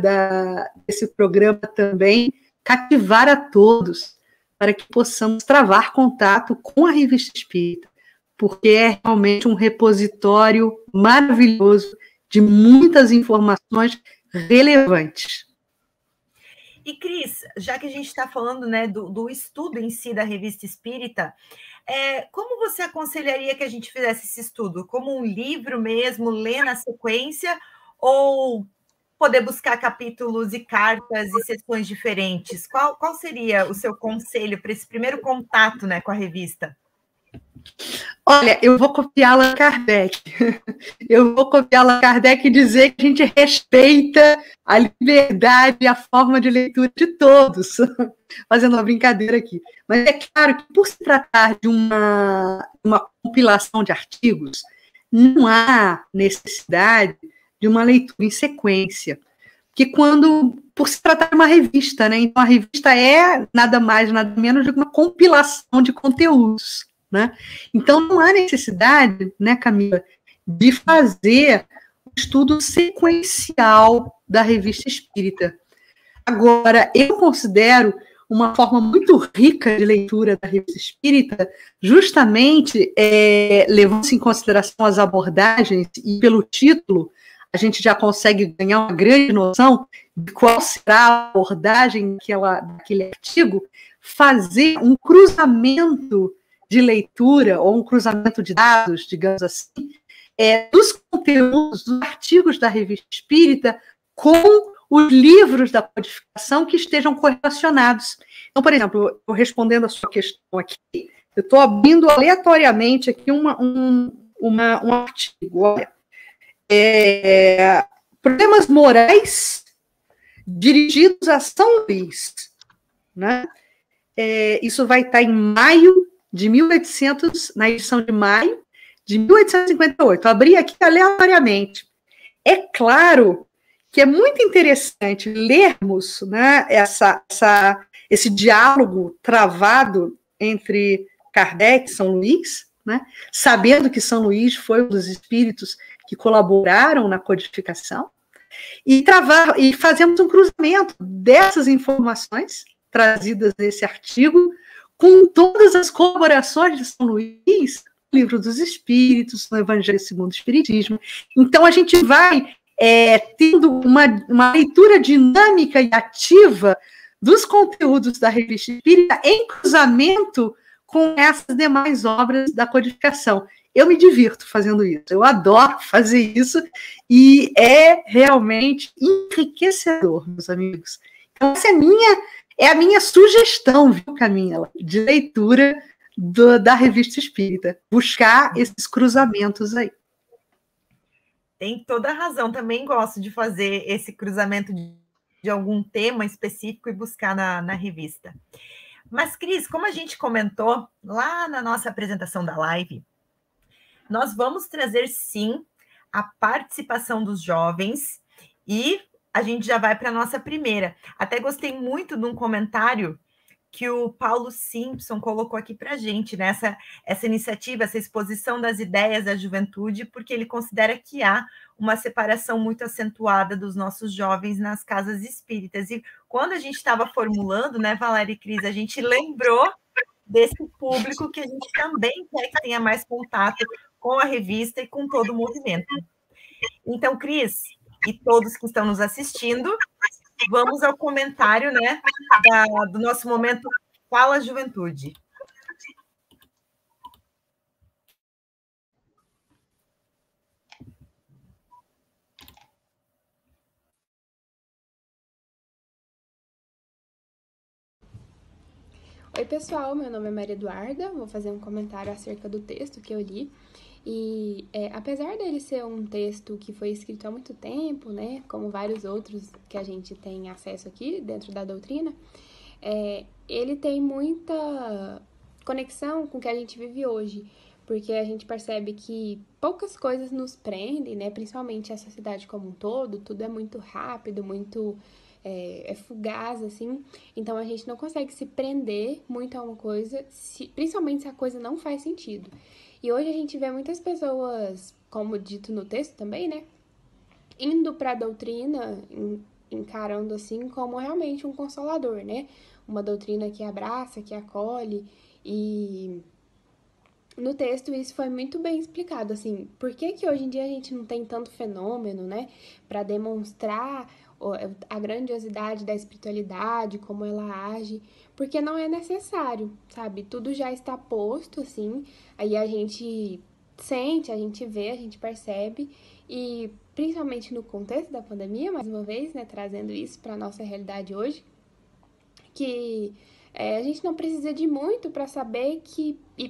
desse programa também, cativar a todos, para que possamos travar contato com a revista espírita, porque é realmente um repositório maravilhoso de muitas informações relevantes. E, Cris, já que a gente está falando, né, do estudo em si da revista espírita, como você aconselharia que a gente fizesse esse estudo? Como um livro mesmo, ler na sequência, ou poder buscar capítulos e cartas e sessões diferentes? Qual seria o seu conselho para esse primeiro contato, né, com a revista? Olha, eu vou copiá-la Kardec. Eu vou copiá-la Kardec e dizer que a gente respeita a liberdade e a forma de leitura de todos. Fazendo uma brincadeira aqui. Mas é claro que, por se tratar de uma compilação de artigos, não há necessidade de uma leitura em sequência. Porque por se tratar de uma revista, né? Então a revista é nada mais, nada menos do que uma compilação de conteúdos. Né? Então, não há necessidade, né, Camila, de fazer um estudo sequencial da revista espírita. Agora, eu considero uma forma muito rica de leitura da revista espírita, justamente levando-se em consideração as abordagens, e pelo título, a gente já consegue ganhar uma grande noção de qual será a abordagem daquele artigo, fazer um cruzamento de leitura, ou um cruzamento de dados, digamos assim, dos conteúdos, dos artigos da revista espírita com os livros da codificação que estejam correlacionados. Então, por exemplo, eu respondendo a sua questão aqui, eu estou abrindo aleatoriamente aqui um artigo. Olha, problemas morais dirigidos a São Luís. Né? Isso vai estar em maio de 1800, na edição de maio de 1858. Eu abri aqui aleatoriamente. É claro que é muito interessante lermos, né, esse diálogo travado entre Kardec e São Luís, né, sabendo que São Luís foi um dos espíritos que colaboraram na codificação, e fazemos um cruzamento dessas informações trazidas nesse artigo com todas as colaborações de São Luís, no Livro dos Espíritos, no Evangelho segundo o Espiritismo. Então, a gente vai tendo uma leitura dinâmica e ativa dos conteúdos da revista espírita em cruzamento com essas demais obras da codificação. Eu me divirto fazendo isso, eu adoro fazer isso, e é realmente enriquecedor, meus amigos. Então, essa é a minha sugestão, viu, Camila, de leitura da revista espírita. Buscar esses cruzamentos aí. Tem toda a razão. Também gosto de fazer esse cruzamento de algum tema específico e buscar na revista. Mas, Cris, como a gente comentou lá na nossa apresentação da live, nós vamos trazer, sim, a participação dos jovens, e a gente já vai para a nossa primeira. Até gostei muito de um comentário que o Paulo Simpson colocou aqui para a gente, né? Essa iniciativa, essa exposição das ideias da juventude, porque ele considera que há uma separação muito acentuada dos nossos jovens nas casas espíritas. E quando a gente estava formulando, né, Valéria e Cris, a gente lembrou desse público que a gente também quer que tenha mais contato com a revista e com todo o movimento. Então, Cris, e todos que estão nos assistindo, vamos ao comentário, né, do nosso momento Fala Juventude. Oi, pessoal, meu nome é Maria Eduarda, vou fazer um comentário acerca do texto que eu li. E apesar dele ser um texto que foi escrito há muito tempo, né, como vários outros que a gente tem acesso aqui dentro da doutrina, ele tem muita conexão com o que a gente vive hoje, porque a gente percebe que poucas coisas nos prendem, né? Principalmente a sociedade como um todo, tudo é muito rápido, muito fugaz, assim. Então a gente não consegue se prender muito a uma coisa, principalmente se a coisa não faz sentido. E hoje a gente vê muitas pessoas, como dito no texto também, né? Indo para a doutrina, encarando assim como realmente um consolador, né? Uma doutrina que abraça, que acolhe. E no texto isso foi muito bem explicado, assim, por que hoje em dia a gente não tem tanto fenômeno, né, para demonstrar a grandiosidade da espiritualidade, como ela age, porque não é necessário, sabe? Tudo já está posto, assim, aí a gente sente, a gente vê, a gente percebe, e principalmente no contexto da pandemia, mais uma vez, né, trazendo isso para a nossa realidade hoje, que a gente não precisa de muito para saber e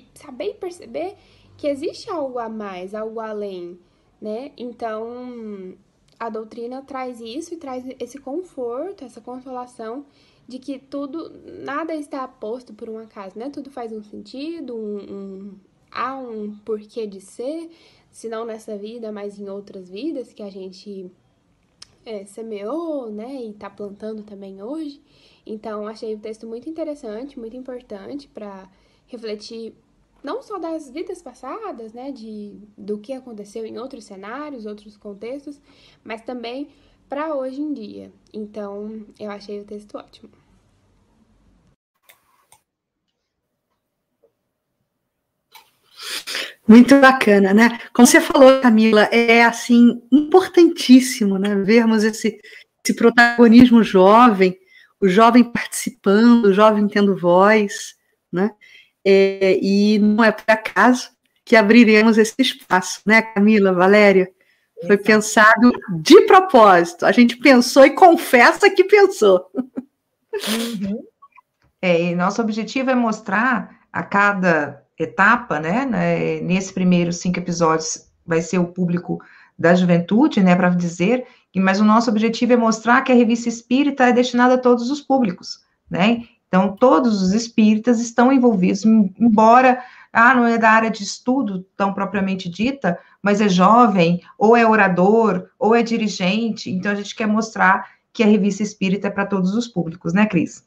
perceber que existe algo a mais, algo além, né? Então, a doutrina traz isso e traz esse conforto, essa consolação de que nada está posto por um acaso, né? Tudo faz um sentido, há um porquê de ser, se não nessa vida, mas em outras vidas que a gente semeou, né? E está plantando também hoje. Então, achei o texto muito interessante, muito importante para refletir não só das vidas passadas, né, do que aconteceu em outros cenários, outros contextos, mas também para hoje em dia. Então, eu achei o texto ótimo. Muito bacana, né? Como você falou, Camila, é assim importantíssimo, né, vermos esse protagonismo jovem, o jovem participando, o jovem tendo voz, né? E não é por acaso que abriremos esse espaço, né, Camila, Valéria? Foi pensado de propósito. A gente pensou e confessa que pensou. Uhum. E nosso objetivo é mostrar a cada etapa, né? Nesse primeiros 5 episódios vai ser o público da juventude, né? Para dizer, mas o nosso objetivo é mostrar que a revista espírita é destinada a todos os públicos, né? Então, todos os espíritas estão envolvidos, embora não é da área de estudo tão propriamente dita, mas é jovem, ou é orador, ou é dirigente. Então, a gente quer mostrar que a revista espírita é para todos os públicos, né, Cris?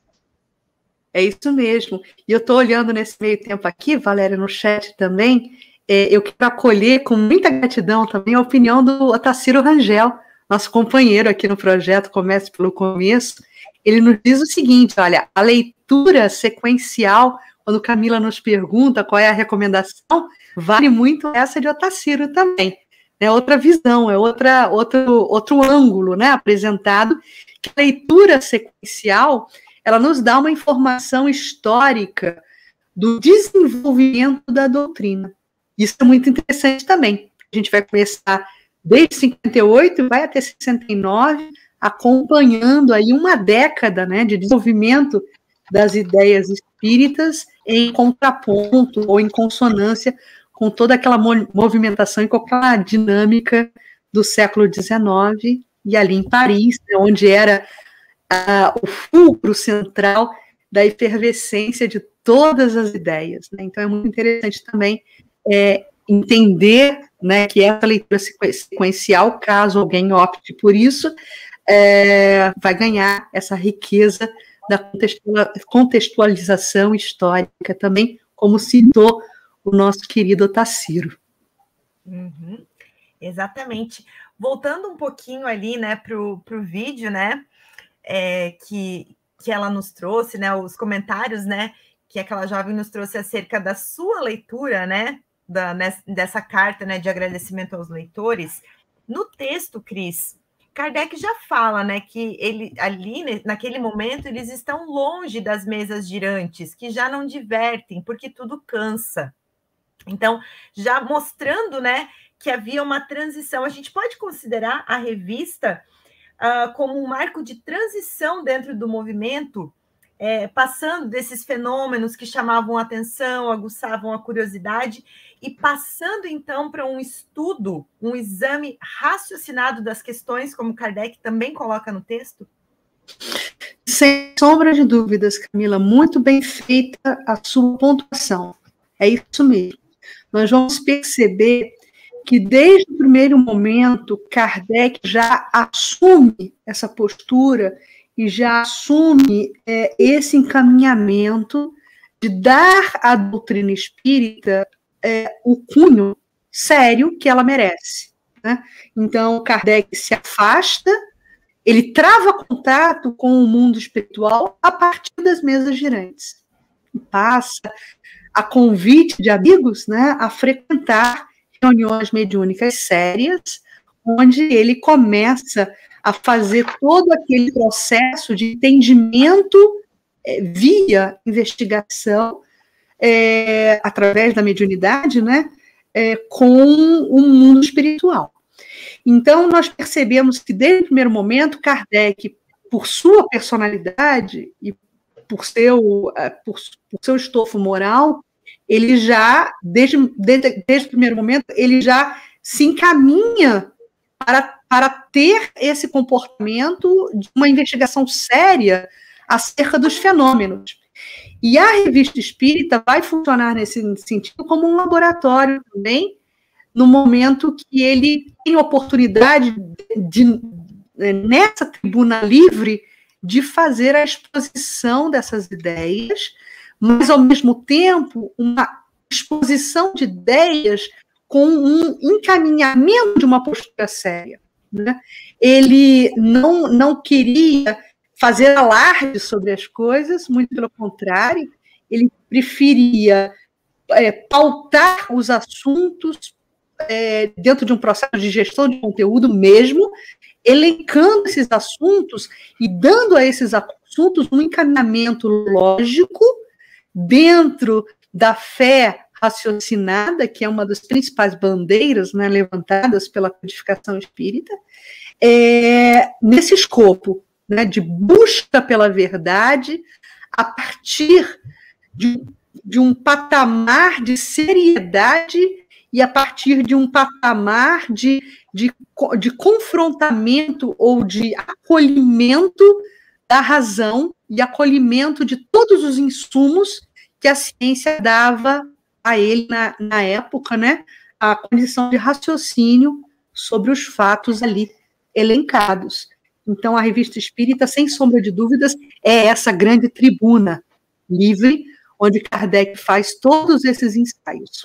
É isso mesmo. E eu estou olhando nesse meio tempo aqui, Valéria, no chat também, eu quero acolher com muita gratidão também a opinião do Otacílio Rangel, nosso companheiro aqui no projeto Comece pelo Começo. Ele nos diz o seguinte, olha, a leitura sequencial, quando Camila nos pergunta qual é a recomendação, vale muito essa de Otacílio também. É outra visão, é outro ângulo, né, apresentado, que a leitura sequencial, ela nos dá uma informação histórica do desenvolvimento da doutrina. Isso é muito interessante também. A gente vai começar desde 58 e vai até 69, acompanhando aí uma década, né, de desenvolvimento das ideias espíritas em contraponto ou em consonância com toda aquela movimentação e com aquela dinâmica do século XIX, e ali em Paris, onde era o fulcro central da efervescência de todas as ideias, né? Então é muito interessante também entender, né, que essa leitura sequencial, caso alguém opte por isso, vai ganhar essa riqueza da contextualização histórica também, como citou o nosso querido Otacílio. Uhum, exatamente. Voltando um pouquinho ali, né, para o vídeo, né, que ela nos trouxe, né, os comentários, né, que aquela jovem nos trouxe acerca da sua leitura, né, dessa carta, né, de agradecimento aos leitores. No texto, Cris, Kardec já fala, né, que ele ali, naquele momento, eles estão longe das mesas girantes, que já não divertem, porque tudo cansa. Então, já mostrando, né, que havia uma transição. A gente pode considerar a revista como um marco de transição dentro do movimento, passando desses fenômenos que chamavam a atenção, aguçavam a curiosidade, e passando, então, para um estudo, um exame raciocinado das questões, como Kardec também coloca no texto? sem sombra de dúvidas, Camila, muito bem feita a sua pontuação. É isso mesmo. Nós vamos perceber que, desde o primeiro momento, Kardec já assume essa postura e já assume esse encaminhamento de dar à doutrina espírita o cunho sério que ela merece, né? Então, Kardec se afasta, ele trava contato com o mundo espiritual a partir das mesas girantes. E passa, a convite de amigos, né, a frequentar reuniões mediúnicas sérias, onde ele começa a fazer todo aquele processo de entendimento via investigação, através da mediunidade, né, com o mundo espiritual. Então, nós percebemos que, desde o primeiro momento, Kardec, por sua personalidade e por seu estofo moral, ele já, desde o primeiro momento, ele já se encaminha para ter esse comportamento de uma investigação séria acerca dos fenômenos. E a Revista Espírita vai funcionar nesse sentido como um laboratório também, no momento que ele tem oportunidade nessa tribuna livre, de fazer a exposição dessas ideias, mas, ao mesmo tempo, uma exposição de ideias com um encaminhamento de uma postura séria, né? Ele não queria fazer alarde sobre as coisas, muito pelo contrário, ele preferia pautar os assuntos dentro de um processo de gestão de conteúdo mesmo, elencando esses assuntos e dando a esses assuntos um encaminhamento lógico dentro da fé raciocinada, que é uma das principais bandeiras, né, levantadas pela codificação espírita, nesse escopo, né, de busca pela verdade a partir de um patamar de seriedade e a partir de um patamar de confrontamento ou de acolhimento da razão e acolhimento de todos os insumos que a ciência dava a ele na época, né, a condição de raciocínio sobre os fatos ali elencados. Então, a Revista Espírita, sem sombra de dúvidas, é essa grande tribuna livre, onde Kardec faz todos esses ensaios.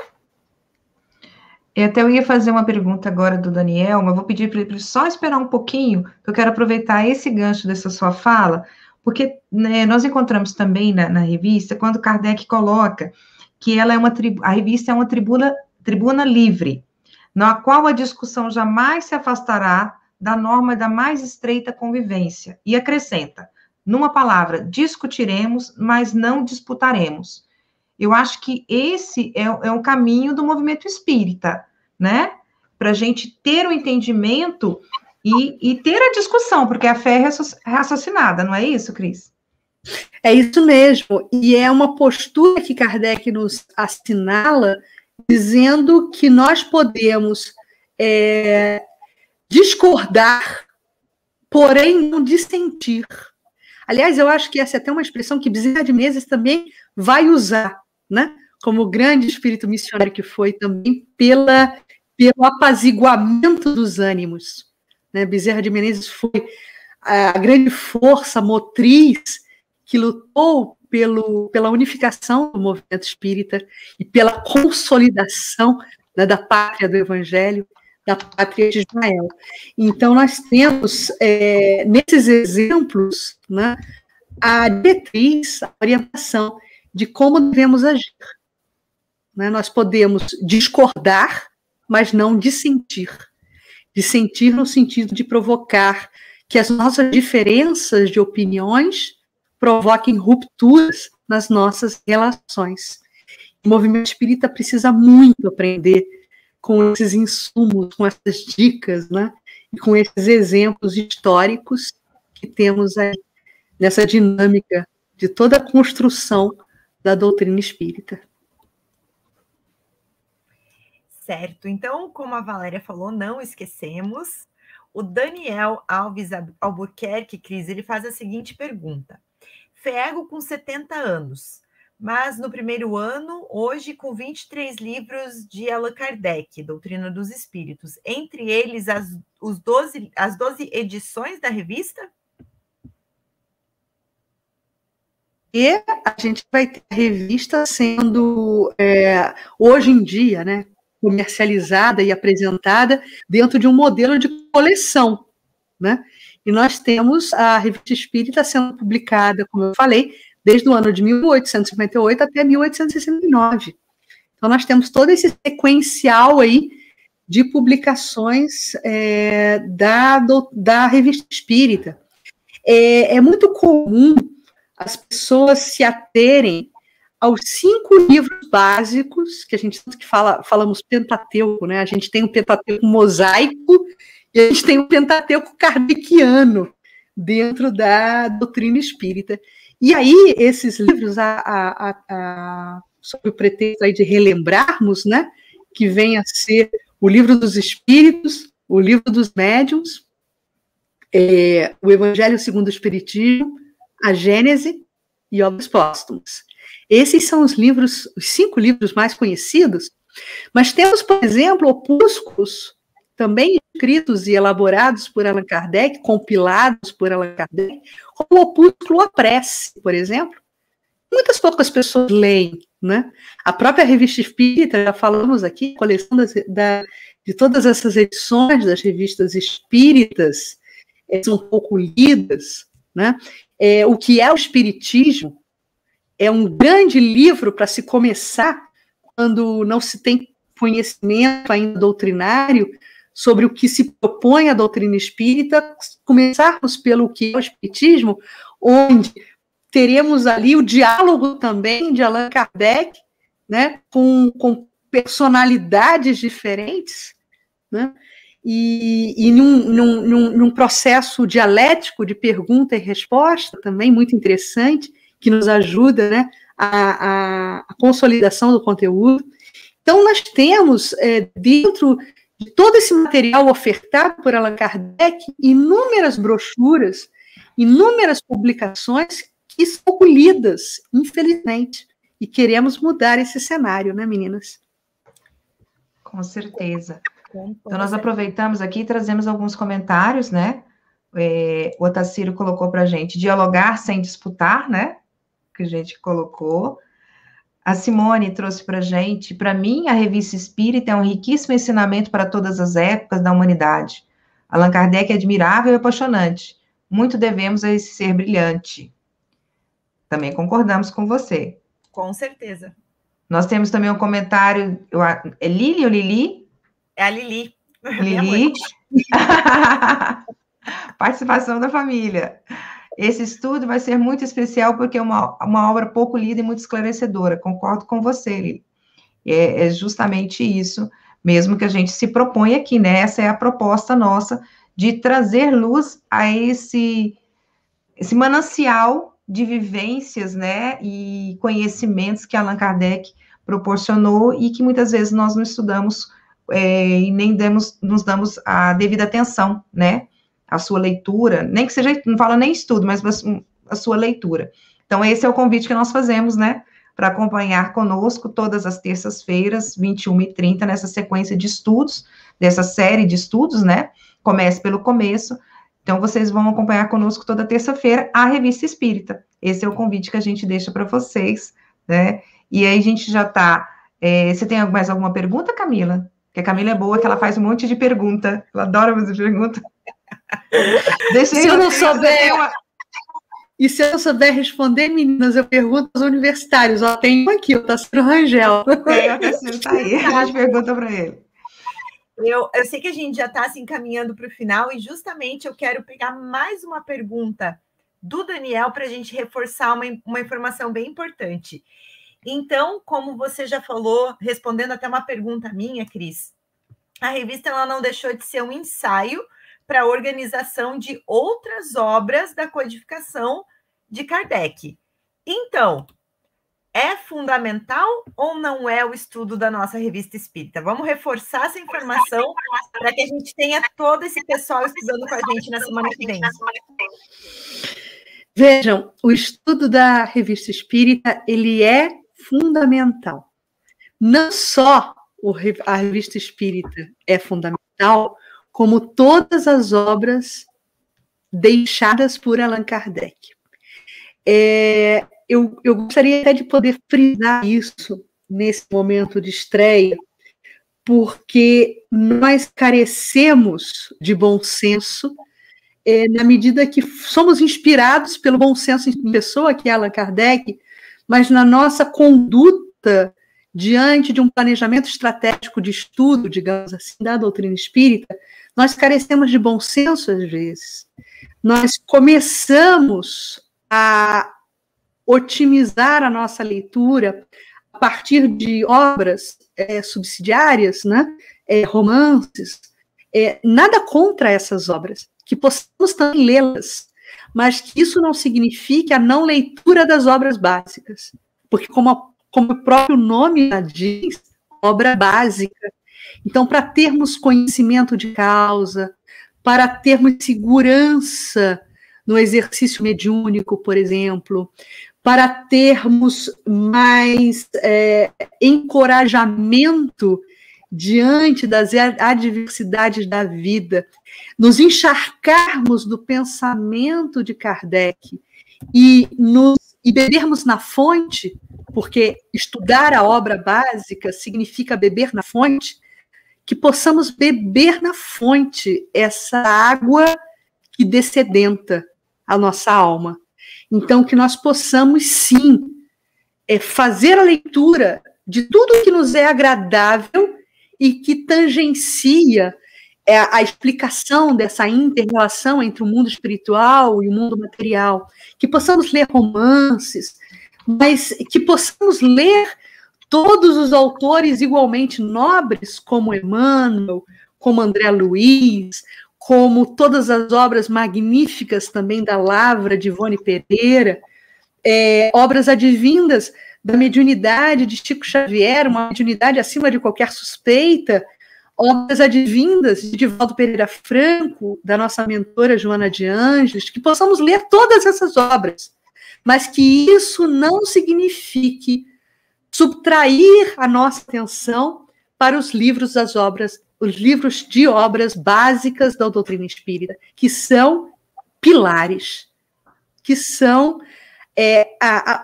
Eu ia fazer uma pergunta agora do Daniel, mas vou pedir para ele só esperar um pouquinho, que eu quero aproveitar esse gancho dessa sua fala, porque, né, nós encontramos também na revista, quando Kardec coloca que ela a revista é uma tribuna livre, na qual a discussão jamais se afastará da norma da mais estreita convivência, e acrescenta, numa palavra, discutiremos, mas não disputaremos. Eu acho que esse é um caminho do movimento espírita, né? Para a gente ter o entendimento e ter a discussão, porque a fé é raciocinada, não é isso, Cris? É isso mesmo, e é uma postura que Kardec nos assinala, dizendo que nós podemos discordar, porém não dissentir. Aliás, eu acho que essa é até uma expressão que Bezerra de Menezes também vai usar, né? Como grande espírito missionário que foi também pelo apaziguamento dos ânimos, né? Bezerra de Menezes foi a grande força motriz que lutou pela unificação do movimento espírita e pela consolidação, né, da pátria do Evangelho, da pátria de Israel. Então, nós temos, nesses exemplos, né, a diretriz, a orientação de como devemos agir. Né? Nós podemos discordar, mas não dissentir. Dissentir no sentido de provocar que as nossas diferenças de opiniões provoquem rupturas nas nossas relações. O movimento espírita precisa muito aprender com esses insumos, com essas dicas, né? E com esses exemplos históricos que temos aí nessa dinâmica de toda a construção da doutrina espírita. Certo. Então, como a Valéria falou, não esquecemos, O Daniel Alves Albuquerque, Cris, ele faz a seguinte pergunta. Fego com 70 anos, mas no primeiro ano, hoje, com 23 livros de Allan Kardec, Doutrina dos Espíritos, entre eles as 12 edições da revista? E a gente vai ter a revista sendo, hoje em dia, né, comercializada e apresentada dentro de um modelo de coleção, né? E nós temos a Revista Espírita sendo publicada, como eu falei, desde o ano de 1858 até 1869. Então, nós temos todo esse sequencial aí de publicações da Revista Espírita. É muito comum as pessoas se aterem aos 5 livros básicos, que a gente tanto que falamos Pentateuco, né? A gente tem o Pentateuco mosaico e a gente tem o Pentateuco kardeciano dentro da doutrina espírita. E aí, esses livros, sob o pretexto aí de relembrarmos, né? Que vem a ser o Livro dos Espíritos, o Livro dos Médiuns, o Evangelho segundo o Espiritismo, a Gênese e Obras Póstumas. Esses são os 5 livros mais conhecidos, mas temos, por exemplo, opúsculos também escritos e elaborados por Allan Kardec, compilados por Allan Kardec, como o opúsculo A Prece, por exemplo. Muitas poucas pessoas leem, né? A própria Revista Espírita, já falamos aqui, a coleção de todas essas edições das revistas espíritas são pouco lidas, né? O que é o Espiritismo é um grande livro para se começar quando não se tem conhecimento ainda doutrinário sobre o que se propõe a doutrina espírita, começarmos pelo que é o Espiritismo, onde teremos ali o diálogo também de Allan Kardec, né, com personalidades diferentes, né, e num processo dialético de pergunta e resposta também muito interessante, que nos ajuda, né, a consolidação do conteúdo. Então, nós temos, dentro de todo esse material ofertado por Allan Kardec, inúmeras brochuras, inúmeras publicações que são lidas, infelizmente, e queremos mudar esse cenário, né, meninas? Com certeza. Então, nós aproveitamos aqui e trazemos alguns comentários, né? O Otacílio colocou para a gente, dialogar sem disputar, né? Que a gente colocou. A Simone trouxe para a gente, para mim, a Revista Espírita é um riquíssimo ensinamento para todas as épocas da humanidade. Allan Kardec é admirável e apaixonante. Muito devemos a esse ser brilhante. Também concordamos com você. Com certeza. Nós temos também um comentário, é Lili ou Lili? É a Lili. Lili. Participação da família. Esse estudo vai ser muito especial porque é uma obra pouco lida e muito esclarecedora. Concordo com você, Lili. É justamente isso mesmo que a gente se propõe aqui, né? Essa é a proposta nossa de trazer luz a esse manancial de vivências, né? E conhecimentos que Allan Kardec proporcionou e que muitas vezes nós não estudamos e nem nos damos a devida atenção, né? A sua leitura, nem que seja, não fala nem estudo, mas a sua leitura. Então, esse é o convite que nós fazemos, né, para acompanhar conosco todas as terças-feiras, 21h30, nessa sequência de estudos, dessa série de estudos, né, comece pelo começo. Então, vocês vão acompanhar conosco toda terça-feira a Revista Espírita. Esse é o convite que a gente deixa para vocês, né, e aí a gente já está... você tem mais alguma pergunta, Camila? Porque a Camila é boa, que ela faz um monte de pergunta, ela adora fazer pergunta. Se eu não souber, e se eu não souber responder, meninas, eu pergunto aos universitários. Ó, tem um aqui, o Tassiro Rangel. O Tassiro está aí, a gente pergunta para ele. Eu sei que a gente já está se encaminhando para o final e justamente eu quero pegar mais uma pergunta do Daniel para a gente reforçar uma informação bem importante. Então, como você já falou, respondendo até uma pergunta minha, Cris, a revista ela não deixou de ser um ensaio para a organização de outras obras da codificação de Kardec. Então, é fundamental ou não é o estudo da nossa revista espírita? Vamos reforçar essa informação para que a gente tenha todo esse pessoal estudando com a gente na semana que vem. Vejam, o estudo da revista espírita, ele é fundamental. Não só a revista espírita é fundamental, como todas as obras deixadas por Allan Kardec. Eu gostaria até de poder frisar isso nesse momento de estreia, porque nós carecemos de bom senso, na medida que somos inspirados pelo bom senso em pessoa, que é Allan Kardec, mas na nossa conduta diante de um planejamento estratégico de estudo, digamos assim, da doutrina espírita, nós carecemos de bom senso às vezes. Nós começamos a otimizar a nossa leitura a partir de obras subsidiárias, né? Romances, nada contra essas obras, que possamos também lê-las, mas que isso não signifique a não leitura das obras básicas, porque como o próprio nome já diz, obra básica. Então, para termos conhecimento de causa, para termos segurança no exercício mediúnico, por exemplo, para termos mais encorajamento diante das adversidades da vida, nos encharcarmos do pensamento de Kardec e bebermos na fonte, porque estudar a obra básica significa beber na fonte, que possamos beber na fonte essa água que dessedenta a nossa alma. Então, que nós possamos, sim, fazer a leitura de tudo que nos é agradável e que tangencia a explicação dessa inter-relação entre o mundo espiritual e o mundo material. Que possamos ler romances, mas que possamos ler todos os autores igualmente nobres, como Emmanuel, como André Luiz, como todas as obras magníficas também da Lavra, de Ivone Pereira, obras advindas da mediunidade de Chico Xavier, uma mediunidade acima de qualquer suspeita, obras advindas de Divaldo Pereira Franco, da nossa mentora Joana de Ângeles, que possamos ler todas essas obras, mas que isso não signifique subtrair a nossa atenção para os livros das obras, os livros de obras básicas da doutrina espírita, que são pilares, que são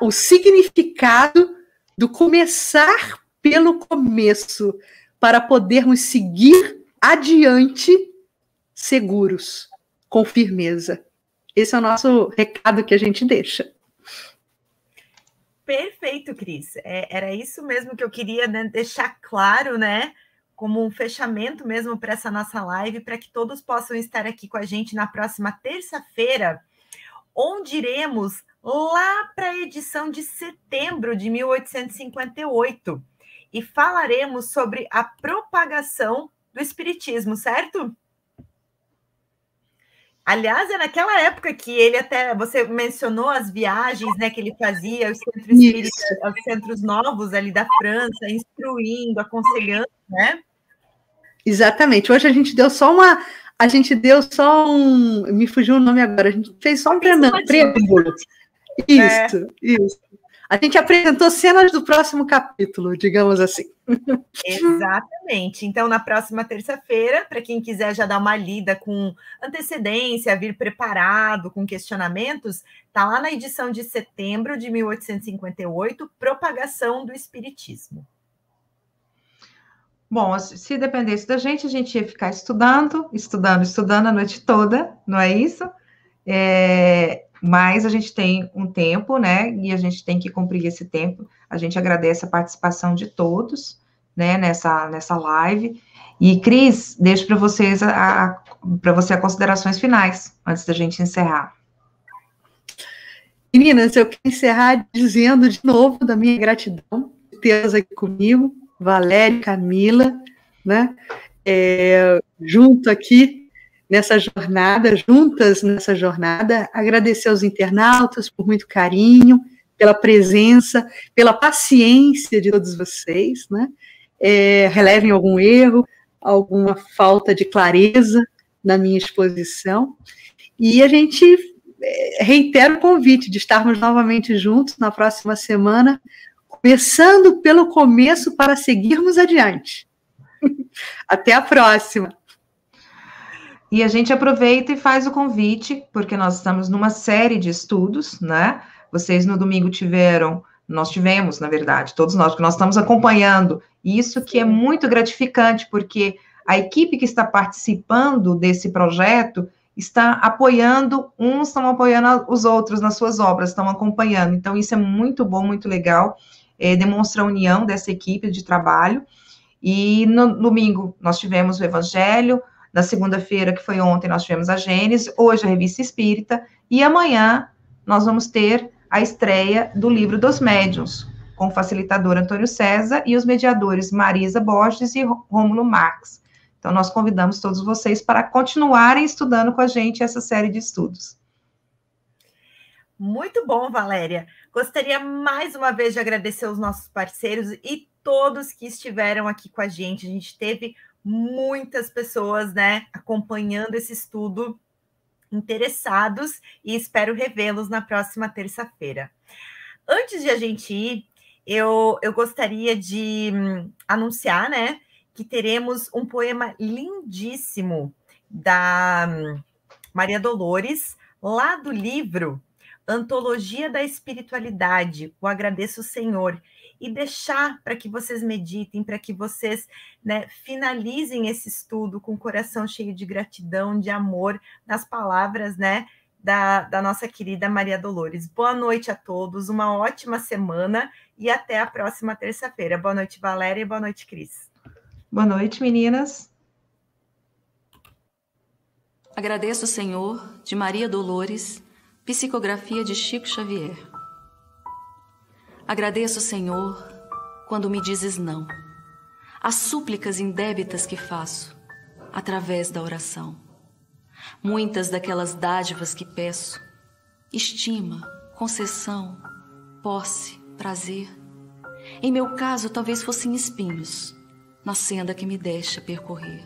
o significado do começar pelo começo, para podermos seguir adiante seguros, com firmeza. Esse é o nosso recado que a gente deixa. Perfeito, Cris. Era isso mesmo que eu queria, né, deixar claro, né, como um fechamento mesmo para essa nossa live, para que todos possam estar aqui com a gente na próxima terça-feira, onde iremos lá para a edição de setembro de 1858 e falaremos sobre a propagação do espiritismo, certo? Aliás, é naquela época que ele você mencionou as viagens, né, que ele fazia, os centros espíritas, os centros novos ali da França, instruindo, aconselhando, né? Exatamente. Hoje a gente deu só me fugiu o nome agora, a gente fez só um preâmbulo. Isso. A gente apresentou cenas do próximo capítulo, digamos assim. Exatamente. Então, na próxima terça-feira, para quem quiser já dar uma lida com antecedência, vir preparado, com questionamentos, está lá na edição de setembro de 1858, Propagação do Espiritismo. Bom, se dependesse da gente, a gente ia ficar estudando a noite toda, não é isso? Mas a gente tem um tempo, né, e a gente tem que cumprir esse tempo. A gente agradece a participação de todos, né, nessa live. E, Cris, deixo para vocês para você as considerações finais, antes da gente encerrar. Meninas, eu quero encerrar dizendo de novo da minha gratidão por tê-las aqui comigo, Valéria, Camila, né, junto aqui, juntas nessa jornada, agradecer aos internautas por muito carinho, pela presença, pela paciência de todos vocês, né? Relevem algum erro, alguma falta de clareza na minha exposição. E a gente reitera o convite de estarmos novamente juntos na próxima semana, começando pelo começo para seguirmos adiante. Até a próxima! E a gente aproveita e faz o convite, porque nós estamos numa série de estudos, né? Vocês no domingo nós tivemos, na verdade, todos nós, porque nós estamos acompanhando isso, que é muito gratificante, porque a equipe que está participando desse projeto está apoiando, uns estão apoiando os outros nas suas obras, estão acompanhando. Então, isso é muito bom, muito legal, demonstra a união dessa equipe de trabalho. E no domingo nós tivemos o Evangelho, na segunda-feira, que foi ontem, nós tivemos a Gênesis, hoje a Revista Espírita, e amanhã nós vamos ter a estreia do Livro dos Médiuns, com o facilitador Antônio César e os mediadores Marisa Borges e Rômulo Marques. Então, nós convidamos todos vocês para continuarem estudando com a gente essa série de estudos. Muito bom, Valéria. Gostaria mais uma vez de agradecer os nossos parceiros e todos que estiveram aqui com a gente. A gente teve muitas pessoas, né, acompanhando esse estudo, interessados, e espero revê-los na próxima terça-feira. Antes de a gente ir, eu gostaria de anunciar, né, que teremos um poema lindíssimo da Maria Dolores, lá do livro Antologia da Espiritualidade, o Agradeço Senhor, e deixar para que vocês meditem, para que vocês, né, finalizem esse estudo com o coração cheio de gratidão, de amor, nas palavras, né, da nossa querida Maria Dolores. Boa noite a todos, uma ótima semana e até a próxima terça-feira. Boa noite, Valéria, e boa noite, Cris. Boa noite, meninas. Agradeço, Senhor, de Maria Dolores, psicografia de Chico Xavier. Agradeço, Senhor, quando me dizes não, as súplicas indébitas que faço, através da oração. Muitas daquelas dádivas que peço, estima, concessão, posse, prazer, em meu caso talvez fossem espinhos, na senda que me deste a percorrer.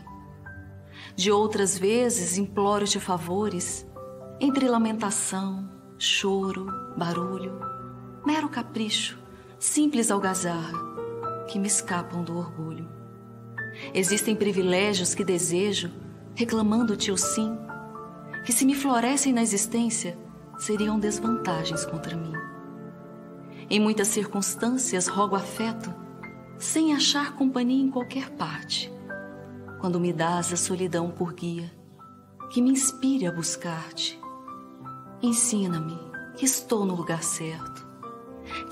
De outras vezes imploro-te favores, entre lamentação, choro, barulho, mero capricho, simples algazarra, que me escapam do orgulho. Existem privilégios que desejo, reclamando-te o sim, que se me florescem na existência, seriam desvantagens contra mim. Em muitas circunstâncias rogo afeto, sem achar companhia em qualquer parte, quando me dás a solidão por guia, que me inspire a buscar-te. Ensina-me que estou no lugar certo,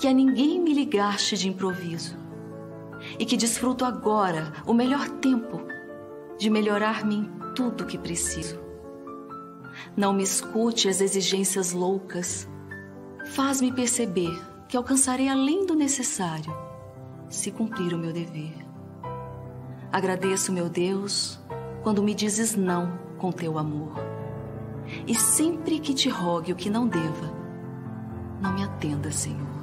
que a ninguém me ligaste de improviso, e que desfruto agora o melhor tempo de melhorar-me em tudo que preciso. Não me escute as exigências loucas, faz-me perceber que alcançarei além do necessário, se cumprir o meu dever. Agradeço, meu Deus, quando me dizes não com teu amor, e sempre que te rogue o que não deva, não me atenda, Senhor.